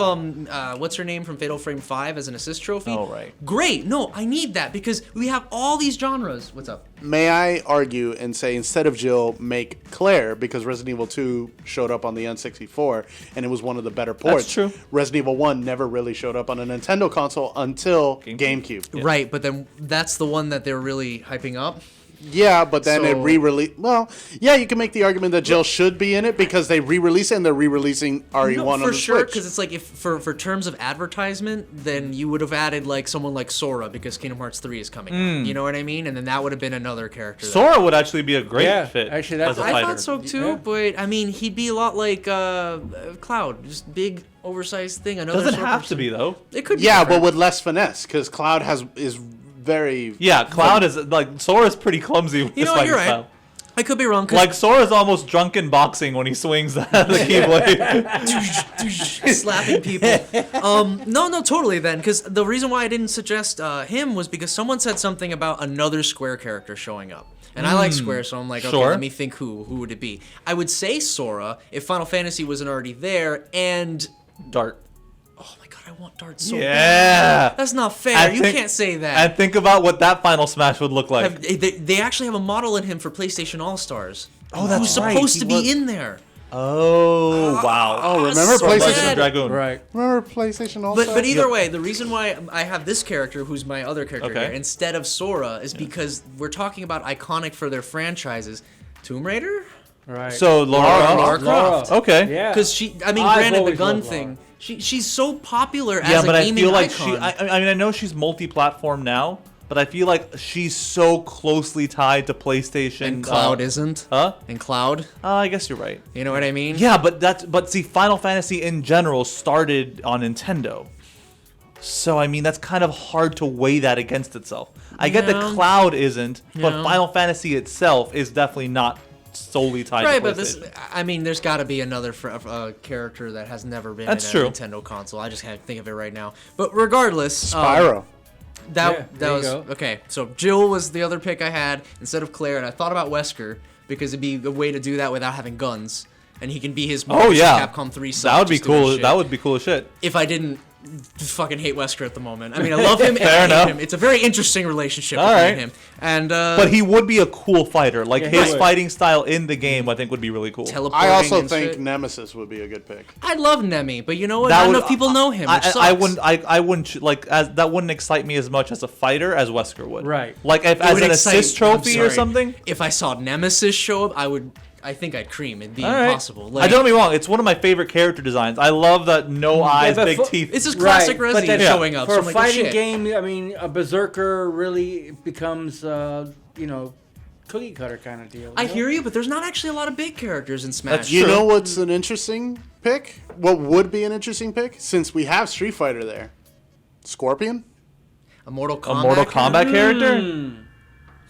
what's her name from Fatal Frame 5 as an assist trophy. Oh, right. Great. No, I need that because we have all these genres. What's up? May I argue and say instead of Jill, make Claire because Resident Evil 2 showed up on the N64 and it was one of the better ports. true. Resident Evil 1 never really showed up on a Nintendo console until GameCube. Right, but then that's the one that they're really hyping up. Yeah, but then it So- re-released. Well, yeah, you can make the argument that Jill should be in it because they re-release it and they're re-releasing RE1 on for the sure, Switch. because it's like if for terms of advertisement, then you would have added like someone like Sora because Kingdom Hearts 3 is coming out. You know what I mean? And then that would have been another character. that- Sora would actually be a great Yeah, fit. actually, that's- as a I fighter. thought so too, Yeah. but I mean, he'd be a lot like Cloud, just big, oversized thing. Another Doesn't sort of have to person. be though. It could be. Yeah, but different. with less finesse because Cloud is very. Yeah, Cloud is like Sora's pretty clumsy with You his know what? fighting You're right. style. I could be wrong. 'Cause Like Sora's almost drunken boxing when he swings the keyblade. slapping people. No, totally then, because the reason why I didn't suggest him was because someone said something about another Square character showing up. And I like Square, so I'm like, okay, Sure. let me think who would it be? I would say Sora if Final Fantasy wasn't already there, and Dart. oh my god, I want Dart so bad. Yeah. That's not fair. And You think- can't say that. And think about what that final smash would look like. They actually have a model in him for PlayStation All Stars. Oh, that's who's right, supposed he to be was- in there. Oh, wow. Oh, remember so PlayStation? Legend bad. of Dragoon. Right. Remember PlayStation All But either way, the reason why I have this character, who's my other character Okay. here, instead of Sora, is because we're talking about iconic for their franchises. Tomb Raider? Right. So Lara Croft. Lara Croft. Okay. Yeah. Because I've granted, the always gun loved thing, Lara. she's so popular Yeah, as but a I gaming feel like icon. I mean, I know she's multi-platform now, but I feel like she's so closely tied to PlayStation. and Cloud isn't. Huh? And Cloud, I guess you're right. you know what I mean? Yeah, but see, Final Fantasy in general started on Nintendo. So I mean, that's kind of hard to weigh that against itself. I get that Yeah. Cloud isn't, but Yeah. Final Fantasy itself is definitely not solely tied Right, to but PlayStation. there's got to be another character that has never been That's in true. a Nintendo console. I just can't think of it right now. But regardless, Spyro. Yeah, that there you was go. okay. So Jill was the other pick I had instead of Claire, and I thought about Wesker because it'd be a way to do that without having guns, and he can be his Oh yeah, Capcom 3 that would be just doing cool. shit. That would be cool as shit. If I didn't fucking hate Wesker at the moment. I mean, I love him and Fair I hate enough. him. It's a very interesting relationship All between right. him. And But he would be a cool fighter. Like Yeah, he his would. fighting style in the game, I think would be really cool. teleporting I also and think shit. Nemesis would be a good pick. I love Nemi, but you know what? That Not would- enough people know him. Which I sucks. wouldn't. I wouldn't like as that wouldn't excite me as much as a fighter as Wesker would. Right. Like if It as would an excite- assist trophy I'm or sorry. something. If I saw Nemesis show up, I think I'd cream. It'd be All right. impossible. I Like, don't get me wrong. It's one of my favorite character designs. I love that no eyes, but big for- teeth. it's just classic Right, but Resident then- showing up. For so a I'm like, oh, fighting shit. game, I mean, a berserker really becomes, cookie cutter kind of deal. I hear you, but there's not actually a lot of big characters in Smash. That's You True. know what's an interesting pick? What would be an interesting pick? Since we have Street Fighter there. Scorpion? A Mortal A Kombat. Mortal Kombat character?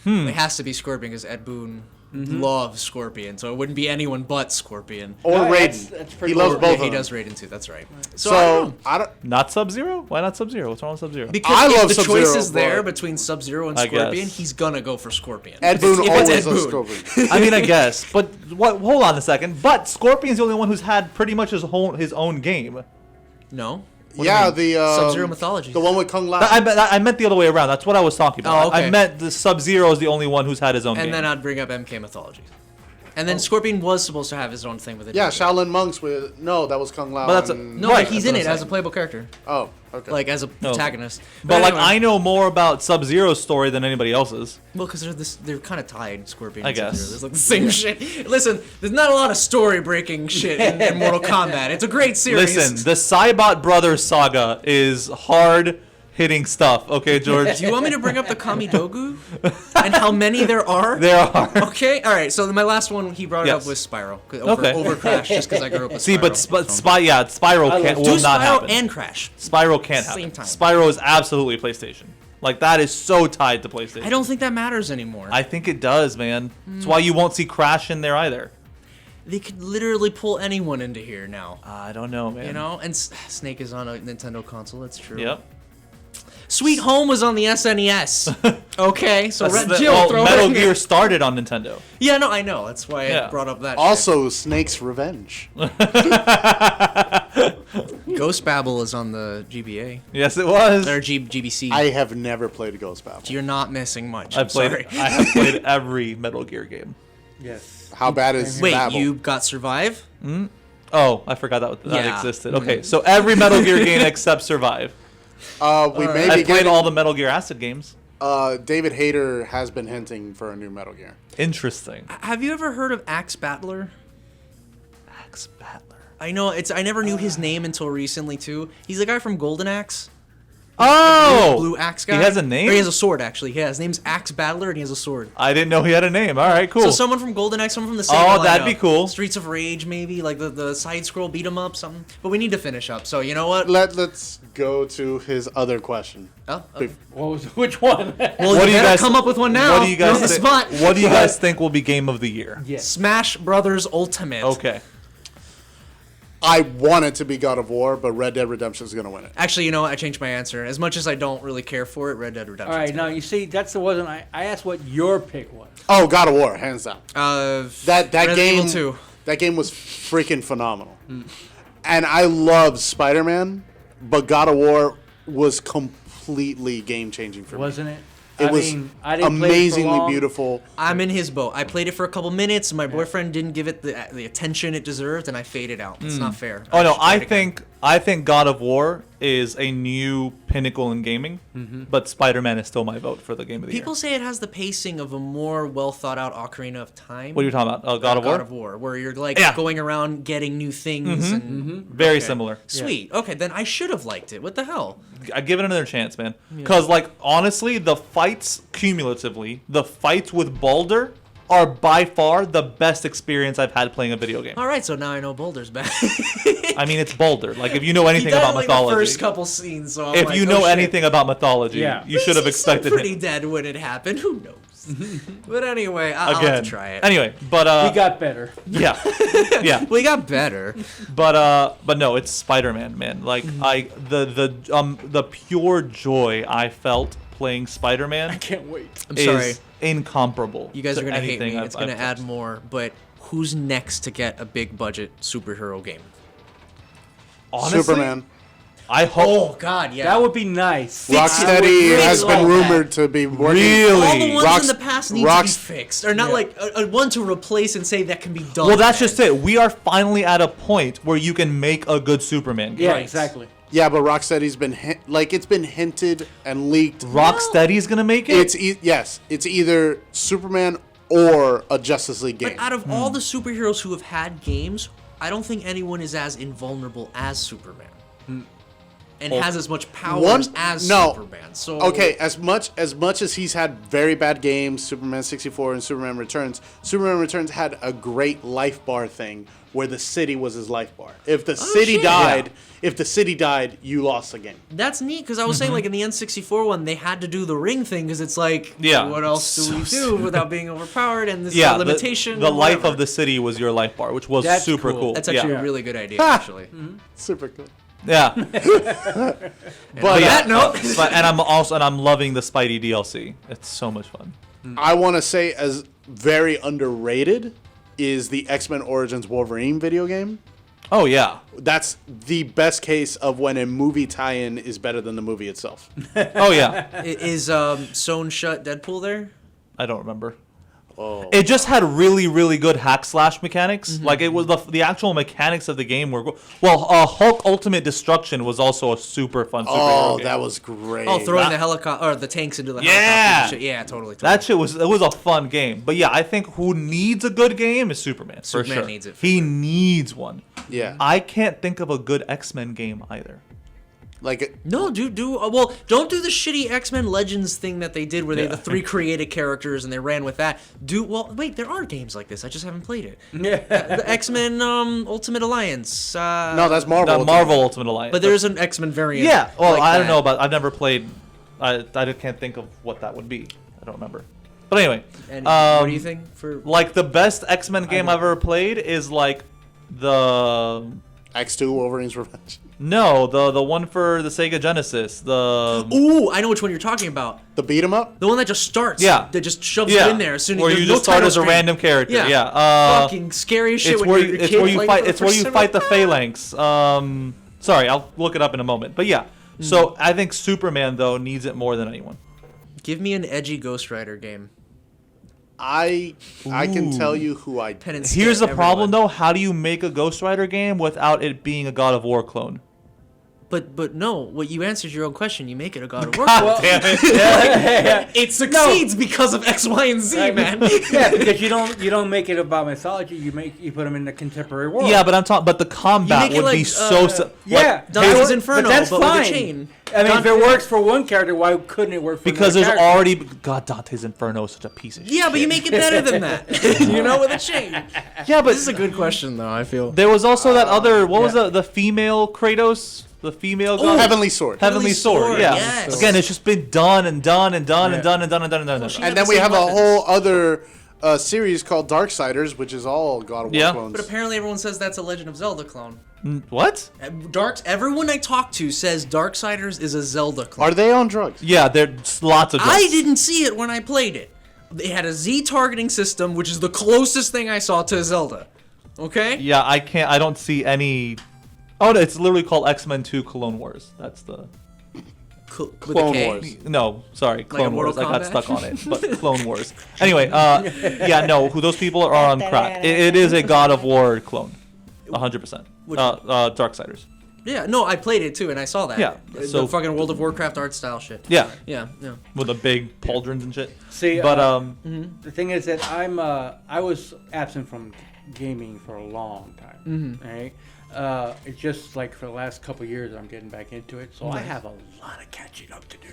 It has to be Scorpion because Ed Boon loves Scorpion, so it wouldn't be anyone but Scorpion. Or No, Raiden. that's pretty He loves cool. both Yeah, of he them. does Raiden too. That's right. So, So, I don't... Not Sub-Zero? Why not Sub-Zero? What's wrong with Sub-Zero? because I if love the Sub-Zero, choice is there but- between Sub-Zero and I Scorpion, guess. he's gonna go for Scorpion. Ed Boon If it's always Ed loves Boon. Scorpion. I mean, I guess, but what? Hold on a second. But Scorpion's the only one who's had pretty much his own game. No. Yeah, the... Sub-Zero Mythology. The one with Kung Lao. I meant the other way around. That's what I was talking about. Oh, okay. I meant the Sub-Zero is the only one who's had his own game. And then I'd bring up MK Mythology. And then Scorpion was supposed to have his own thing with it. Yeah, Shaolin Monks with... No, that was Kung Lao. But that's a- and- No, Right, but he's that's in what it I'm as a saying. playable character, Oh, okay. like as a protagonist. but like anyway, I know more about Sub-Zero's story than anybody else's. well, because they're kind of tied, Scorpion. I and Sub-Zero. guess. There's like the same shit. Listen, there's not a lot of story breaking shit in Mortal Kombat. It's a great series. Listen, the Cybot Brothers saga is hard hitting stuff. Okay, George. Do you want me to bring up the Kamidogu and how many there are? There are. Okay, all right. So my last one he brought Yes. up was Spyro. Okay. Over Crash, just because I grew up with See, Spyro. but Spyro I can't love- do will not Spyro happen. and Crash. Spyro can't Same happen. time. Spyro is absolutely PlayStation. Like that is so tied to PlayStation. I don't think that matters anymore. I think it does, man. That's why you won't see Crash in there either. They could literally pull anyone into here now. I don't know, man. You know, and Snake is on a Nintendo console. That's true. Yep. Sweet Home was on the SNES. Okay, so Jill, Well, throw Metal it in Gear there. started on Nintendo. Yeah, no, I know. That's why Yeah. I brought up that. Also, Snake's Revenge. Ghost Babel is on the GBA Yes, it was. or GBC. I have never played Ghost Babel. You're not missing much. I I'm played. sorry. I have played every Metal Gear game. Yes. How bad is Wait, Babel? you got Survive? Oh, I forgot that Yeah. existed. Okay, so every Metal Gear game except Survive. We may I be played getting... all the Metal Gear Acid games. David Hayter has been hinting for a new Metal Gear. Interesting. Have you ever heard of Axe Battler? Axe Battler. I know I never knew his name until recently too. He's the guy from Golden Axe. Oh, Blue axe guy. He has a name. Or he has a sword actually. Yeah, his name's Axe Battler and he has a sword. I didn't know he had a name. All right, cool. So someone from Golden Axe, someone from the same Oh, that'd lineup. be cool. Streets of Rage maybe, like the side scroll beat 'em up something. But we need to finish up. So you know what? Let's go to his other question. Oh, okay. Which one? Well, What you do you better guys come up with one now. What do you You're guys on the think? spot. What do you guys think will be game of the year? Yes. Smash Brothers Ultimate. Okay. I want it to be God of War, but Red Dead Redemption is going to win it. Actually, you know what? I changed my answer. As much as I don't really care for it, Red Dead Redemption. All right, now you see, that's the wasn't I asked what your pick was. Oh, God of War, hands down. That Resident game, Evil 2. that game was freaking phenomenal. And I love Spider-Man, but God of War was completely game-changing for me. Wasn't it? It was I didn't play it for amazingly long. beautiful. I'm in his boat. I played it for a couple minutes. My boyfriend didn't give it the attention it deserved, and I faded out. It's not fair. Oh no, should try I it again. think God of War is a new pinnacle in gaming, but Spider-Man is still my vote for the game of the People year. say it has the pacing of a more well thought out Ocarina of Time. What are you talking about? God of War? God of War, where you're like Yeah. going around getting new things and Very Okay. similar. Sweet. Okay, then I should have liked it. What the hell? I give it another chance, man. Because like honestly, the fights cumulatively, the fights with Baldur are by far the best experience I've had playing a video game. All right, so now I know Boulder's back. I mean, it's Baldur. Like if you know anything he died about in, like, mythology, the first couple scenes, so I'm if like, you oh, know shit. anything about mythology, Yeah. you should have He seemed expected pretty him. dead when it happened. Who knows? But anyway, I'll Again, have to try it. Anyway, but We got better. yeah, yeah. We got better. But no, it's Spider-Man, man. Like the pure joy I felt playing Spider-Man Can't wait. I'm is sorry. incomparable. You guys to are gonna hate me. anything It's I've gonna add touched. more. But who's next to get a big budget superhero game? Honestly, Superman. I hope. Oh God, yeah. That would be nice. Rocksteady really has like been that. rumored to be working. Really? all the ones Rocks- in the past need to be Rocks- fixed, or not Yeah. like a one to replace and say that can be done. Well, that's man. just it. We are finally at a point where you can make a good Superman game. Yeah, Right. exactly. Yeah, but Rocksteady's been it's been hinted and leaked. Rocksteady's gonna make it. Yes, it's either Superman or a Justice League game. But out of all the superheroes who have had games, I don't think anyone is as invulnerable as Superman. And has as much powers as Superman. So okay, as much as he's had very bad games, Superman 64 and Superman Returns had a great life bar thing where the city was his life bar. If the city died, you lost the game. That's neat because I was saying like in the N64 one they had to do the ring thing because it's like what else do we do without being overpowered and this is a limitation. The life of the city was your life bar, which was super cool. That's actually a really good idea actually. Super cool. Yeah. But that note, and I'm loving the Spidey DLC. It's so much fun. I want to say as very underrated is the X-Men Origins Wolverine video game. Oh yeah. That's the best case of when a movie tie-in is better than the movie itself. Oh yeah. Is sewn shut Deadpool there? I don't remember. Oh. It just had really, really good hack slash mechanics. Like it was the actual mechanics of the game were Hulk Ultimate Destruction was also a super fun superhero game. That was great. Oh, throwing the helicopter or the tanks into the helicopter. And shit. Yeah, totally. That shit was a fun game. But yeah, I think who needs a good game is Superman. Superman for sure. needs it. He needs one. Yeah. I can't think of a good X-Men game either. Like no, don't do the shitty X-Men Legends thing that they did where they had the 3 created characters and they ran with that. Wait, there are games like this. I just haven't played it. Yeah, the X-Men Ultimate Alliance. no, that's Marvel. Marvel Ultimate Alliance. But there's an X-Men variant. Yeah, well, like I don't that. know about. I've never played. I can't think of what that would be. I don't remember. But anyway, And what do you think for like the best X-Men game I've ever played is like the X2 Wolverine's Revenge. No, the one for the Sega Genesis. Ooh, I know which one you're talking about. The beat 'em up? The one that just starts. Yeah. That just shoves you in there as soon as where you just start as a random character. Yeah. Fucking scary as shit It's when where you're a it's kid where you playing fight. for the It's where first you time. fight the Phalanx. Sorry, I'll look it up in a moment. But yeah, so I think Superman though needs it more than anyone. Give me an edgy Ghost Rider game. I can tell you who I. Pen and Here's scare the problem everyone. though: how do you make a Ghost Rider game without it being a God of War clone? But no, what you answered your own question. You make it a God of War. God damn it! It succeeds because of X, Y, and Z, man. Yeah, because you don't make it about mythology. You put them in the contemporary world. Yeah, but I'm talking. But the combat make it would be like, so. Yeah, Dante's Inferno, but that's but fine. with a chain. I mean, if it works for one character, why couldn't it work for Because another there's character? already God. Dante's Inferno is such a piece of shit. Yeah, but you make it better than that. You know, with a chain. Yeah, but This is a good question, though. I feel. there was also that other. What was the female Kratos? The female god? Heavenly Sword. Heavenly Sword, yeah. yes. Again, it's just been done and done and done and done and done and done and done. she- And got then the we same have a weapons. whole other series called Darksiders, which is all God of War Yeah. clones. But apparently, everyone says that's a Legend of Zelda clone. What? Everyone I talk to says Darksiders is a Zelda clone. Are they on drugs? Yeah, there's lots of. I drugs. didn't see it when I played it. They had a Z targeting system, which is the closest thing I saw to Zelda. Okay? Yeah, I can't. I don't see any. Oh, no, it's literally called X-Men 2 Clone Wars. That's the. With Clone a K. Wars. No, sorry, Clone Wars. Mortal I got Kombat? stuck on it, but Clone Wars. Anyway, yeah, no, those people are on crack. It is a God of War clone, 100%. Darksiders. Yeah, no, I played it too, and I saw that. Yeah, so- the fucking World of Warcraft art style shit. Yeah, Yeah. with the big pauldrons and shit. See, But the thing is that I was absent from gaming for a long time. Right? It's just like for the last couple years I'm getting back into it, so I have a lot of catching up to do.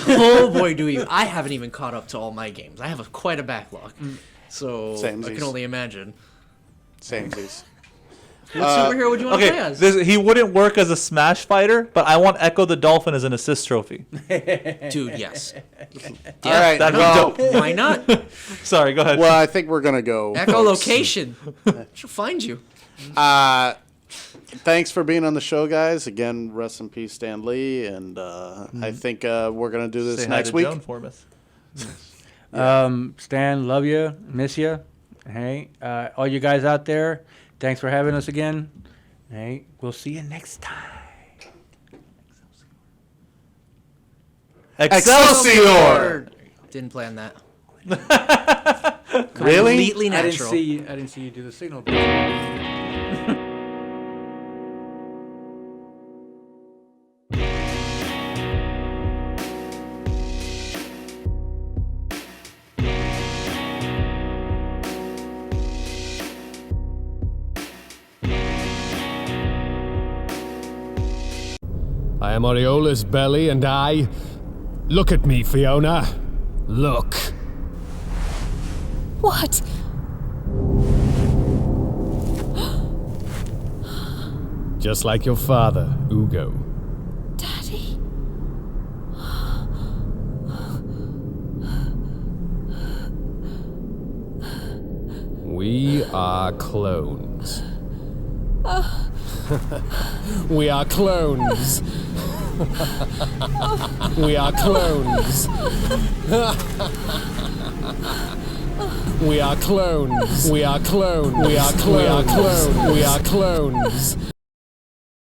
Oh boy, do you! I haven't even caught up to all my games. I have quite a backlog, so I Samesies. can only imagine. Samesies. What superhero would you want to play okay, as? he wouldn't work as a Smash fighter, but I want Echo the Dolphin as an assist trophy. Dude, yes. All right. That'd well, be dope. Why not? Sorry, go ahead. well, I think we're gonna go. Echolocation. She'll find you. Thanks for being on the show, guys. Again, rest in peace, Stan Lee. And I think we're gonna do this Say hi next to week. Joan for us. Stan, love you, miss you. Hey, all you guys out there, thanks for having us again. Hey, we'll see you next time. Excelsior! Didn't plan that. Really? Completely I natural. didn't see you do the signal. I am Oriola's belly, and I... Look at me, Fiona. Look. What? Just like your father, Ugo. Daddy? We are clones. We are clones. We are clones. We are clones. We are clones. We are clones. We are clones. We are clones.